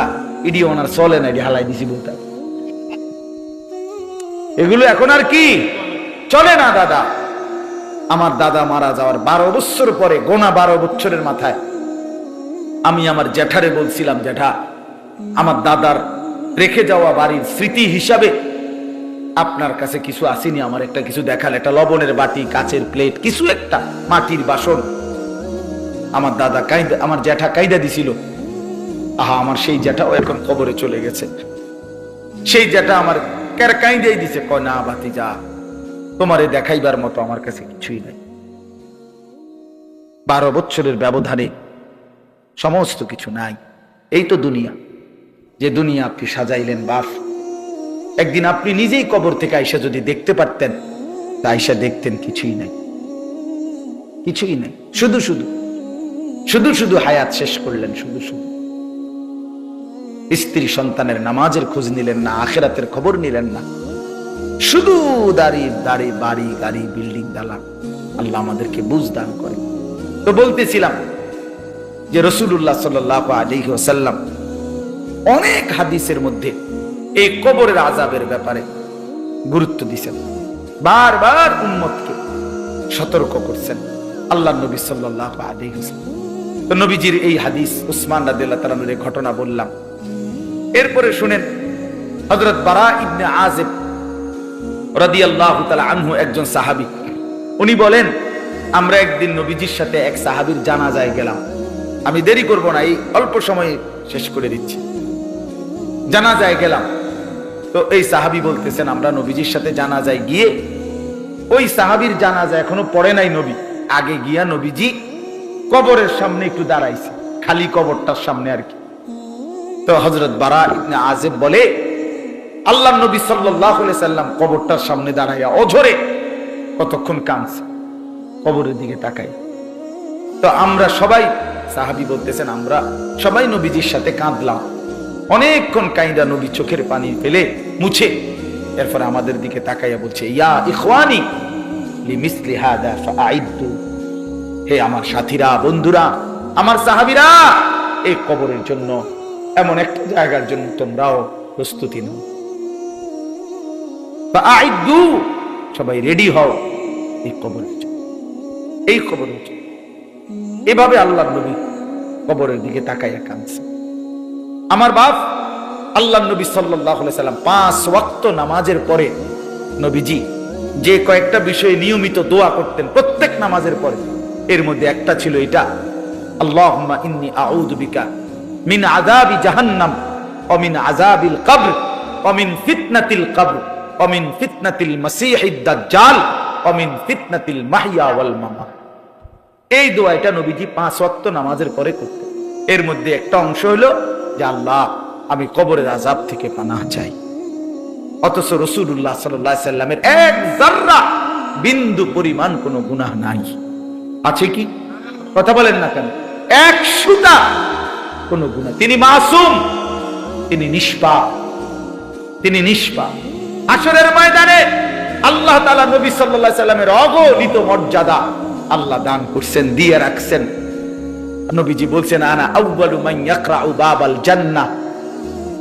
ইডি ওনার চলে না, হালাই দিছি বলতে। এগুলো এখন আর কি চলে না দাদা। আমার দাদা মারা যাওয়ার 12 বছর পরে, গোনা 12 বছরের মাথায় আমি আমার জ্যাঠারে বলছিলাম, জ্যাঠা আমার দাদার রেখে যাওয়া বাড়ির স্মৃতি হিসাবে আপনার কাছে কিছু আসেনি, আমার একটা কিছু দেখাল, একটা লবণের বাটি, কাচের প্লেট, কিছু একটা মাটির বাসন। আমার দাদা কাইদা, আমার জ্যাঠা কাইদা দিছিল। আমার সেই জ্যাঠাও এখন কবরে চলে গেছে। সেই জ্যাঠা আমার কাইদাই দিছে, কয় না বাতি যা, তোমারে দেখাইবার মতো আমার কাছে কিছুই নাই। 12 বছরের ব্যবধানে সমস্ত কিছু নাই। এই তো দুনিয়া, যে দুনিয়া আপনি সাজাইলেন বাপ। একদিন আপনি নিজেই কবর থেকে আইসা যদি দেখতে পারতেন, তা আইসা দেখতেন কিছুই নাই, কিছুই নাই। শুধু শুধু শুধু শুধু হায়াত শেষ করলেন, শুধু শুধু স্ত্রী সন্তানের নামাজের খোঁজ নিলেন না, আখিরাতের খবর নিলেন না, শুধু দাড়ি দাড়ি, বাড়ি গাড়ি, বিল্ডিং দালান। আল্লাহ আমাদেরকে বুঝ দান করে। তো বলতেছিলাম যে রাসূলুল্লাহ সাল্লাল্লাহু আলাইহি ওয়াসাল্লাম অনেক হাদিসের মধ্যে এই কবরের আযাবের ব্যাপারে গুরুত্ব দিয়েছেন, বারবার উম্মতকে সতর্ক করছেন আল্লাহর নবী সাল্লাল্লাহু আলাইহি ওয়াসাল্লাম। তো নবীজির এই হাদিস, উসমান রাদিয়াল্লাহু তাআলা এর ঘটনা বললাম। এরপরে শুনেন, হযরত বারা ইবনে আযিব রাদিয়াল্লাহু তাআলা আনহু একজন সাহাবী, উনি বলেন, আমরা একদিন নবীজির সাথে এক সাহাবীর জানাজায় গেলাম। আমি দেরি করব না, এই অল্প সময় শেষ করে দিচ্ছি। জানাজায় গেলাম, তো এই সাহাবী বলতেছেন, আমরা নবীজির সাথে জানাজায় গিয়ে ওই সাহাবীর জানাজা এখনো পড়ে নাই নবী, আগে গিয়া নবীজি কবরের সামনে একটু দাঁড়াইছে, খালি কবরটার সামনে আর কি। তো হযরত বারা ইবনে আযিব বলে, আল্লাহর নবী সাল্লাল্লাহু আলাইহি সাল্লাম কবরটার সামনে দাঁড়াইয়া অঝরে কতক্ষণ কাঁদছে, কবরের দিকে তাকাই। তো আমরা সবাই, সাহাবী বলতেছেন, আমরা সবাই নবীজির সাথে কাঁদলাম, অনেকক্ষণ কাঁদা নবী চোখের পানি ফেলে মুছে এরপর আমাদের দিকে তাকাইয়া বলছে, ইয়া ইখওয়ানি লিমিসলি হাদা ফাআইদু, হে আমার সাথীরা, বন্ধুরা, আমার সাহাবীরা, এই কবরের জন্য, এমন একটা জায়গার জন্য তোমরাও প্রস্তুতি নাও। ফাআইদু, সবাই রেডি হও এই কবরের জন্য, এই কবরের জন্য। এভাবে আল্লাহর নবী কবরের দিকে তাকাইয়া কাঁদছে। আমার বাপ আল্লাহর নবী সাল্লাল্লাহু আলাইহি সাল্লাম 5 ওয়াক্ত নামাজের পরে নবীজি যে কয়েকটা বিষয়ে নিয়মিত দোয়া করতেন প্রত্যেক নামাজের পরে, এর মধ্যে একটা ছিল এটা, আল্লাহুম্মা ইন্নী আউযু বিকা মিন আযাবি জাহান্নাম ওয়া মিন আযাবিল কবর ওয়া মিন ফিতনাতিল কবর ওয়া মিন ফিতনাতিল মাসীহিদ দাজ্জাল ওয়া মিন ফিতনাতিল মাহইয়া ওয়াল মামাত। এই দোয়াটা নবীজি 5 ওয়াক্ত নামাজের পরে করতেন। এর মধ্যে একটা অংশ হলো যে আল্লাহ, আমি কবরের আযাব থেকে পানাহ চাই। অথচ রাসূলুল্লাহ সাল্লাল্লাহু আলাইহি সাল্লামের এক যাররা বিন্দু পরিমাণ কোনো গুনাহ নাই, আছে কি? কথা বলেন না কেন? এক সুতা কোনো গুনাহ, তিনি মাসুম, তিনি নিষ্পাপ, তিনি নিষ্পাপ। হাশরের ময়দানে আল্লাহ তাআলা নবী সাল্লাল্লাহু আলাইহি সাল্লামের অগণিত মর্যাদা আল্লাহ দান করছেন, দিয়ে রাখছেন। নবীজি বলছেন, আনা আউয়ালু মান ইয়াকরাউ বাবাল জান্নাহ।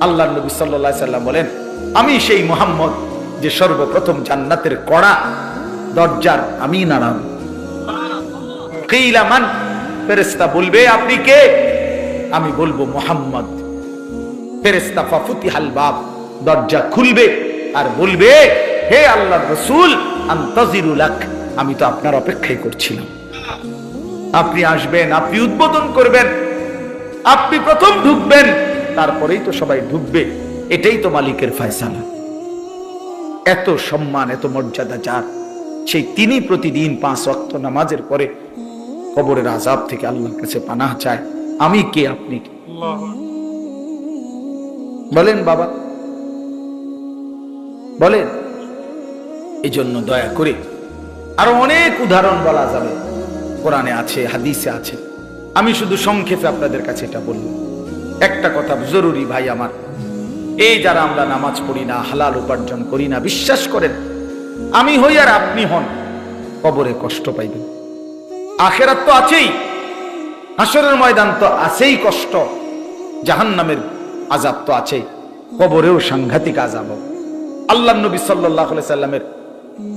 আল্লাহর নবী সাল্লাল্লাহু আলাইহি সাল্লাম বলেন, আমি সেই মুহাম্মদ যে সর্বপ্রথম জান্নাতের কড়া দরজার আমি নাড়াবো। কিলা মান, ফেরেশতা বলবে আপনি কে? আমি বলবো মুহাম্মদ। ফেরেশতা ফাফুতিহাল বাব, দরজা খুলবে আর বলবে, হে আল্লাহর রাসূল, আনতাজিরু লাক, আমি তো আপনার অপেক্ষাই করছিলাম। আপনি আসবেন, আপনি উদ্বোধন করবেন, আপনি প্রথম ঢুকবেন, তারপরেই তো সবাই ঢুকবে। এটাই তো মালিকের ফয়সালা। এত সম্মান, এত মর্যাদা যার, সেই তিনি প্রতিদিন 5 ওয়াক্ত নামাজের পরে কবরের আযাব থেকে আল্লাহর কাছে পানাহ চায়। আমি কে, আপনি কে? বলেন বাবা, বলেন। এই জন্য দয়া করে, আরো অনেক উদাহরণ বলা যাবে, কোরআনে আছে, হাদিসে আছে। আমি শুধু সংক্ষেপে আপনাদের কাছে এটা বললাম। একটা কথা জরুরি ভাই আমার, এই যারা আমরা নামাজ পড়ি না, হালাল উপার্জন করি না, বিশ্বাস করেন, আমি হই আর আপনি হন, কবরে কষ্ট পাইবেন। আখিরাত তো আছেই, হাশরের ময়দান তো আছেই কষ্ট, জাহান্নামের আযাব তো আছেই, কবরেও সাংঘাতিক আযাব। আল্লাহর নবী সাল্লাল্লাহু আলাইহি সাল্লামের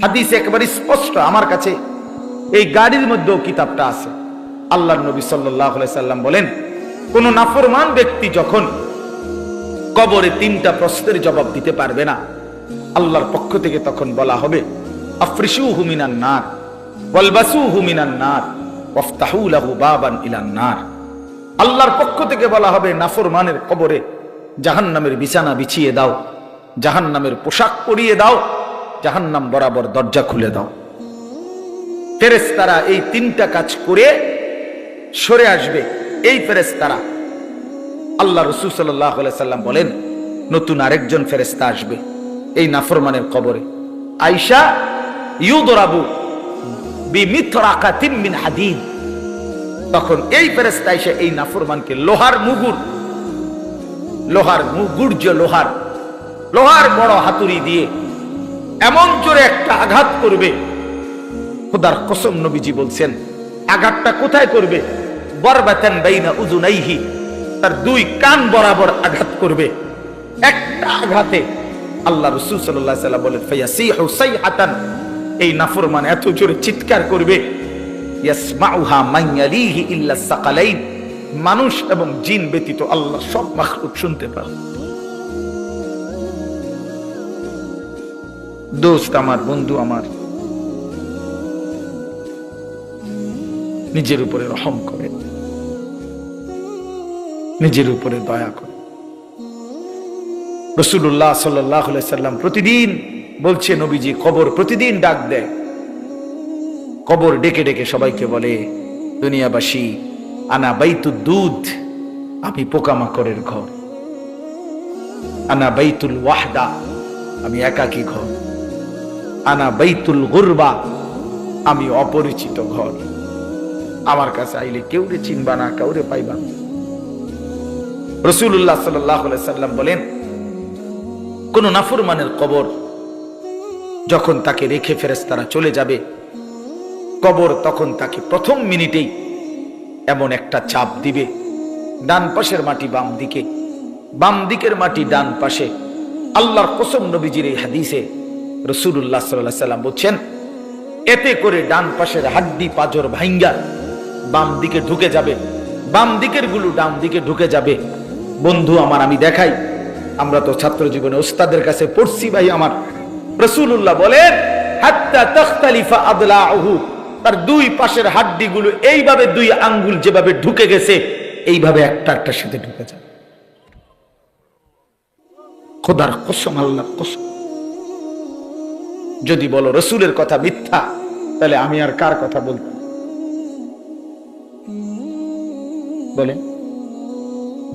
হাদিস একেবারে স্পষ্ট, আমার কাছে এই গাড়ির মধ্যেও কিতাবটা আছে। আল্লাহর নবী সাল্লাল্লাহু আলাইহি সাল্লাম বলেন, কোন নাফরমান ব্যক্তি যখন কবরে 3টা প্রশ্নের জবাব দিতে পারবে না, আল্লাহর পক্ষ থেকে তখন বলা হবে, আফরিশুহু মিনান নার ওয়ালবাসুহু মিনান নার ওয়াফতাহু লাহু বাবান ইলান নার। আল্লাহর পক্ষ থেকে বলা হবে, নাফরমানের কবরে জাহান্নামের বিছানা বিছিয়ে দাও, জাহান্নামের পোশাক পরিয়ে দাও, জাহান্নাম বরাবর দরজা খুলে দাও। ফেরেশতারা এই 3টা কাজ করে সরে আসবে। এই ফেরেশতারা, আল্লাহ রাসূল সাল্লাল্লাহু আলাইহি সাল্লাম বলেন, নতুন আরেকজন ফেরেশতা আসবে এই নাফরমানের কবরে। আয়েশা, ইউদরাবু বিমিতরাকাতিন মিন হাদিদ। তখন এই ফেরেশতা এসে এই নাফরমানকে লোহার মুগুর, লোহার মুগুর, যে লোহার বড় হাতুড়ি দিয়ে এমন জোরে একটা আঘাত করবে, খোদার কসম নবীজি বলছেন, আঘাতটা কোথায় করবে? বরবাতান বাইনা উযুনাইহি, তার 2 কান বরাবর আঘাত করবে। একটা আঘাতে আল্লাহ রাসূল সাল্লাল্লাহু আলাইহি ওয়াসাল্লাম বলেন, ফায়াসিহু সাইহাতান, এই নাফরমান এত জোরে চিৎকার করবে, ইয়াসমাউহা মান ইয়ালিহি ইল্লা সাকালাইন, মানুষ এবং জিন ব্যতীত আল্লাহ সব মাখলুক শুনতে পাবে। দোস্ত আমার, বন্ধু আমার, নিজের উপরে রহম করে, নিজের উপরে দয়া করে। রাসূলুল্লাহ সাল্লাল্লাহু আলাইহি সাল্লাম প্রতিদিন বলছে, নবীজি কবর প্রতিদিন ডাক দেয়, কবর ডেকে ডেকে সবাইকে বলে, দুনিয়াবাসী, আনা বাইতুদ দুধ, আমি পোকামাকড়ের ঘর। আনা বাইতুল ওয়াহদা, আমি একাকী ঘর। আনা বাইতুল গুরবা, আমি অপরিচিত ঘর। আমার কাছে আইলে কেউরে চিনবা না, কাউরে পাইবা না। রাসূলুল্লাহ সাল্লাল্লাহু আলাইহি সাল্লাম বলেন, কোন নাফরমানের কবর যখন তাকে রেখে ফেরেশতারা চলে যাবে, কবর তখন তাকে প্রথম মিনিটেই এমন একটা চাপ দিবে, ডান পাশের মাটি বাম দিকে, বাম দিকের মাটি ডান পাশে। আল্লাহর কসম, নবীজির এই হাদিসে রাসূলুল্লাহ সাল্লাল্লাহু আলাইহি সাল্লাম বলছেন, এতে করে ডান পাশের হাড্ডি পাঁজর ভাঙ্গা বাম দিকে ঢুকে যাবে, বাম দিকের গুলো ডান দিকে ঢুকে যাবে। বন্ধু আমার, আমি দেখাই, আমরা তো ছাত্র জীবনে ওস্তাদের কাছে পড়ছি ভাই আমার। রাসূলুল্লাহ বলেন, হাত্তা তাখতালিফা আদলাউহু, তার দুই পাশের হাড্ডি গুলো এইভাবে, দুই আঙ্গুল যেভাবে ঢুকে গেছে, এইভাবে একটা একটার সাথে ঢুকে যায়। খোদার কসম, আল্লাহর কসম। যদি বলো রাসূলের কথা মিথ্যা, তাহলে আমি আর কার কথা বলতাম? বলেন,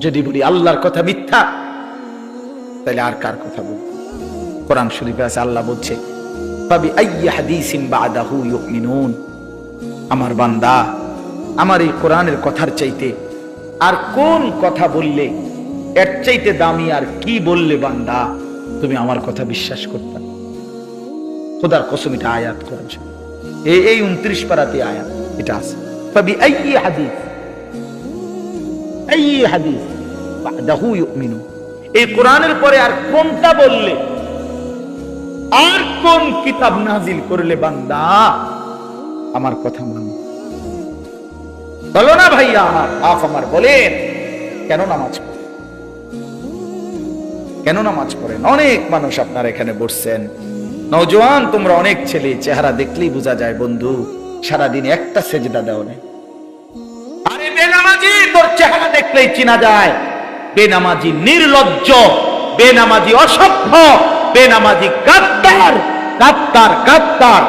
যদি বলি আল্লাহর কথা মিথ্যা, তাহলে আর কার কথা বলতাম? কোরআন শরীফে আছে, আল্লাহ বলছে, ফাবি আইয়ি হাদিসিন বাদাহু ইউমিনুন। আমার বান্দা, আমার এই কোরআনের কথার চাইতে আর কোন কথা বললে, এর চাইতে দামি আর কি বললে বান্দা তুমি আমার কথা বিশ্বাস করতে? খোদার কসম, এটা আয়াত করেছে, এই 29 পারাতে আয়াত এটা আছে। ফাবি আইয়ি হাদিস, আইয়ি হাদিস বাদাহু ইউমিনুন। এই কোরআনের পরে আর কোনটা বললে, আর কোন কিতাব নাজিল করলে বান্দা আমার কথা মানো? বলো না ভাইয়া আমার, বাপ আমার, বলেন কেন নামাজ পড়েন? কেন নামাজ পড়েন? অনেক মানুষ আপনার এখানে বসছেন, নওজোয়ান, তোমরা অনেক ছেলে, চেহারা দেখলেই বোঝা যায় বন্ধু সারাদিন একটা সেজদা দাও না। আরে বেনামাজি, তোর চেহারা দেখলেই চিনা যায়। বেনামাজি নির্লজ্জ, বেনামাজি অসভ্য, বেনামাজি গাদ্দার, গাদ্দার, গাদ্দার,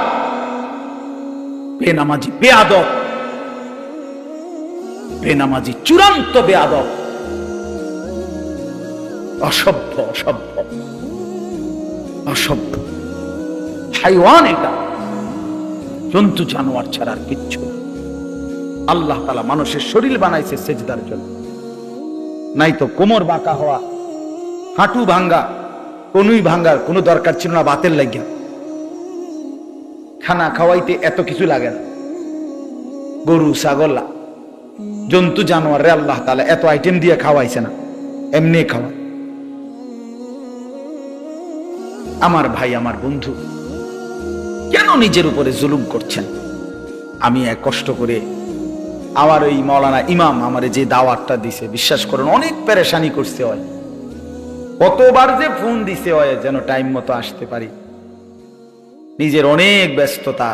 বেনামাজি বেয়াদব, বেনামাজি চূড়ান্ত বেয়াদব, অসভ্য, অসভ্য, অসভ্য, হাইওয়ান। এটা জন্তু জানোয়ার ছাড়া আর কিচ্ছু। আল্লাহ তাআলা মানুষের শরীর বানাইছে সেজদার জন্য, নাই তো কোমর বাঁকা হওয়া, হাঁটু ভাঙ্গা, কোনুই ভাঙ্গার কোনো দরকার ছিল না বাতের লাগিয়া। খানা খাওয়াইতে এত কিছু লাগে না। গরু, ছাগল, জন্তু জানোয়ারে আল্লাহ তাআলা এত আইটেম দিয়ে খাওয়াইছে না, এমনি খাওয়া। আমার ভাই, আমার বন্ধু, কেন নিজের উপরে জুলুম করছেন? আমি এক কষ্ট করে আমার ওই মাওলানা ইমাম আমারে যে দাওয়াতটা দিছে, বিশ্বাস করুন অনেক পেরেশানি করছে হয়, কতবার যে ফোন দিছে হয় যেন টাইম মতো আসতে পারি। নিজের অনেক ব্যস্ততা,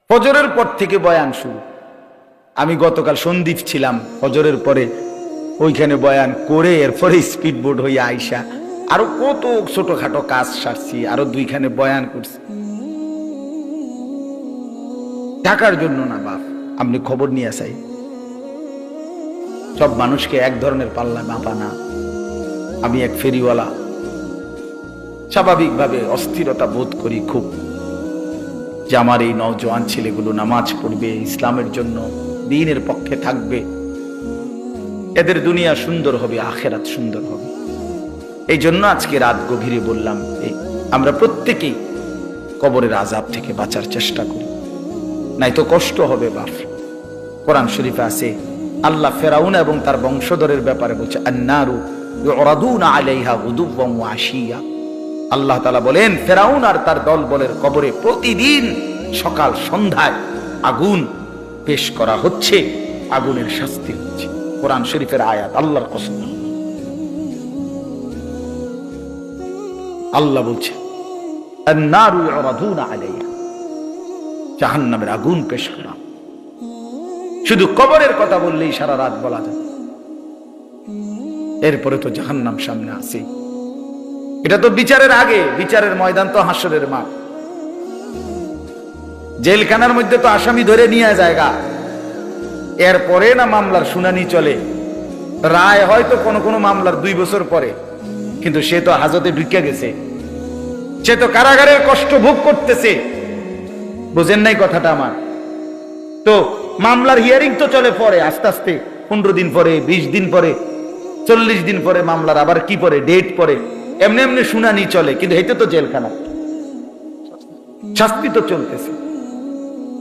ফজরের পর থেকে বয়ান শুরু। আমি গতকাল সন্দ্বীপ ছিলাম, ফজরের পরে ওইখানে বয়ান করে এরপরে স্পিড বোট হইয়া আইসা আরো কত ছোটখাটো কাজ সারছি, আরো 2খানে বয়ান করছি। টাকার জন্য না বাপ, আপনি খবর নিয়ে চাই। সব মানুষকে এক ধরনের পাল্লা মাপা না। আমি এক ফেরিওয়ালা, স্বাভাবিকভাবে অস্থিরতা বোধ করি খুব, যে আমার এই নওজোয়ান ছেলেগুলো নামাজ পড়বে, ইসলামের জন্য, দ্বীনের পক্ষে থাকবে, এদের দুনিয়া সুন্দর হবে, আখিরাত সুন্দর হবে। এই জন্য আজকে রাত গভীরে বললাম, আমরা প্রত্যেকেই কবরের আযাব থেকে বাঁচার চেষ্টা করি, নাই তো কষ্ট হবে বাপ। কোরআন শরীফে আছে, আল্লাহ ফেরাউন এবং তার বংশধরের ব্যাপারে বলছে, আন্নারু ইউরাদুনা আলাইহা গুদুওয়ান ওয়া আশিয়া। আল্লাহ তাআলা বলেন, ফেরাউন আর তার দলবলের কবরে প্রতিদিন সকাল সন্ধ্যায় আগুন পেশ করা হচ্ছে, আগুনের শাস্তি হচ্ছে। কোরআন শরীফের আয়াত, আল্লাহর কসম। আল্লাহ বলছে, আন্নারু ইউরাদুনা আলাইহা, জাহান্নামের আগুন পেশ করা। শুধু কবরের কথা বললেই সারা রাত বলা যায়, এরপরে তো জাহান্নাম সামনে আছে। এটা তো বিচারের আগে, বিচারের ময়দান তো হাসরের মাঠ। জেলখানার মধ্যে তো আসামি ধরে নিয়ে জায়গা, এরপরে না মামলার শুনানি চলে। রায় হয়তো কোনো কোনো মামলার 2 বছর পরে, কিন্তু সে তো হাজতে ঢুকে গেছে, সে তো কারাগারের কষ্ট ভোগ করতেছে। বুঝেন নাই কথাটা আমার? তো মামলার হিয়ারিং তো চলে পরে, আস্তে আস্তে 15 দিন পরে, 20 দিন পরে, 40 দিন পরে মামলার আবার কি পরে ডেট পরে, এমনি এমনি শুনানি চলে। কিন্তু এটা তো জেলখানা, শাস্তি তো চলতেছে,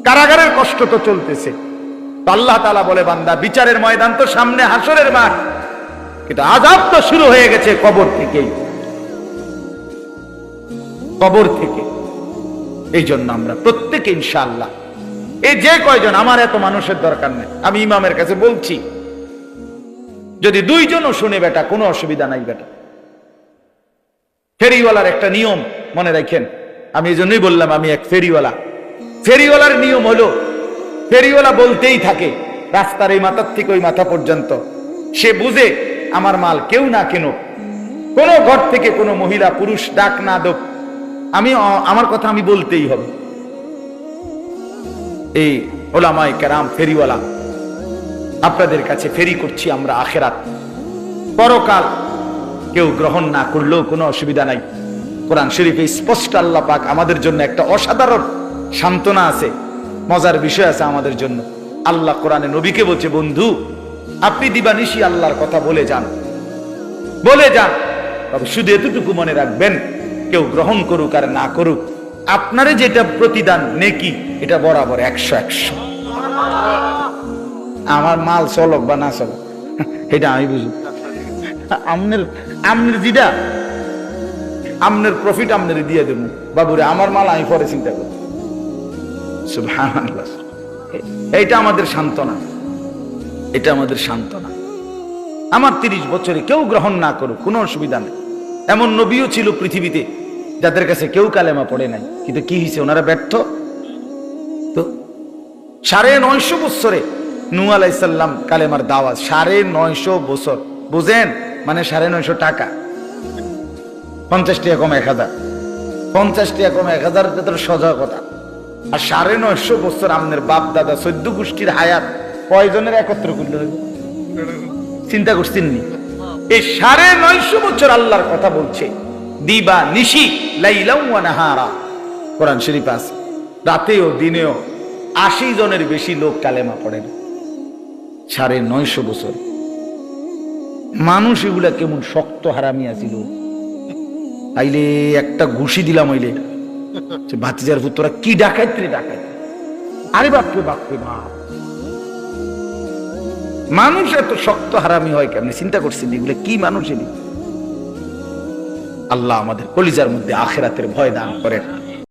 কারাগারের কষ্ট তো চলতেছে। আল্লাহ তাআলা বলে, বান্দা বিচারের ময়দান তো সামনে, হাসরের মাঠ, কিন্তু আযাব তো শুরু হয়ে গেছে কবর থেকেই, কবর থেকে। এই জন্য আমরা প্রত্যেকে ইনশাআল্লাহ, এই যে কয়জন, আমার এত মানুষের দরকার নেই, আমি ইমামের কাছে বলছি, যদি 2 জনও শুনে বেটা কোনো অসুবিধা নাই বেটা। ফেরিওয়ালার একটা নিয়ম মনে রাখেন, আমি এই জন্যই বললাম আমি এক ফেরিওয়ালা। ফেরিওয়ালার নিয়ম হলো, ফেরিওয়ালা বলতেই থাকে রাস্তার এই মাথার থেকে ওই মাথা পর্যন্ত, সে বুঝে আমার মাল কেউ না কেন, কোন ঘর থেকে কোনো মহিলা পুরুষ ডাক না দোক, আমি আমার কথা আমি বলতেই হবে। এই ওলামায়ে কেরাম ফেরিওয়ালা, আপনাদের কাছে ফেরি করছি আমরা আখেরাত, পরকাল কেউ গ্রহণ না করলেও কোনো অসুবিধা নাই। কোরআন শরীফে স্পষ্ট আল্লাহ পাক আমাদের জন্য একটা অসাধারণ সান্ত্বনা আছে, মজার বিষয় আছে আমাদের জন্য। আল্লাহ কোরআনে নবীকে বলছে, বন্ধু আপনি দিবানিশি আল্লাহর কথা বলে যান, বলে যান, তবে শুধু এতটুকু মনে রাখবেন, কেউ গ্রহণ করুক আর না করুক, আপনারে যেটা প্রতিদান নেকি এটা বরাবর 100-100। আমার মাল চলক বা না চলক এটা আমি বুঝি, আমনের যেটা আমনের প্রফিট আমনের দিয়ে দেব বাবুরে, আমার মাল আমি পরে চিন্তা করব। সুবহানাল্লাহ। এইটা আমাদের সান্ত্বনা, এটা আমাদের সান্ত্বনা। আমার 30 বছরে কেউ গ্রহণ না করুক কোনো অসুবিধা নেই। এমন নবীও ছিল পৃথিবীতে যাদের কাছে কেউ কালেমা পড়ে নাই, কিন্তু কি হয়েছে, ওনারা ব্যর্থ। তো 950 বছরে নূহ আলাইহিস সালাম কালেমার দাওয়াত, 950 বছর, বুঝেন মানে 950 টাকা। 50 টাকা কম 1000, 50 টাকা কম 1000, এটা সোজা কথা। আর 950 বছর আমাদের বাপ দাদা 14 গোষ্ঠীর হায়াত কয়জনের একত্র করলে হইব? চিন্তা করছেন নি? এই 950 বছর আল্লাহর কথা বলছে, দিবা নিশি, লাইলাম ওয়া নাহারা। কোরআন শরীফ আছে, রাতেও দিনেও 80 জনের বেশি লোক কালেমা পড়ে না। 950 বছর মানুষ এগুলা কেমন শক্ত হারামি আছিল, আইলে একটা ঘুষি দিলাম হইলে ভাতিজার পুত্রা কি ডাকাইত রে ডাকাইত, আরে বাপরে বাপরে বাপ, মানুষ এত শক্ত হারামি হয় কেমন? চিন্তা করছেন এগুলো কি মানুষ? আল্লাহ আমাদের কলিজার মধ্যে আখিরাতের ভয় দান করেন।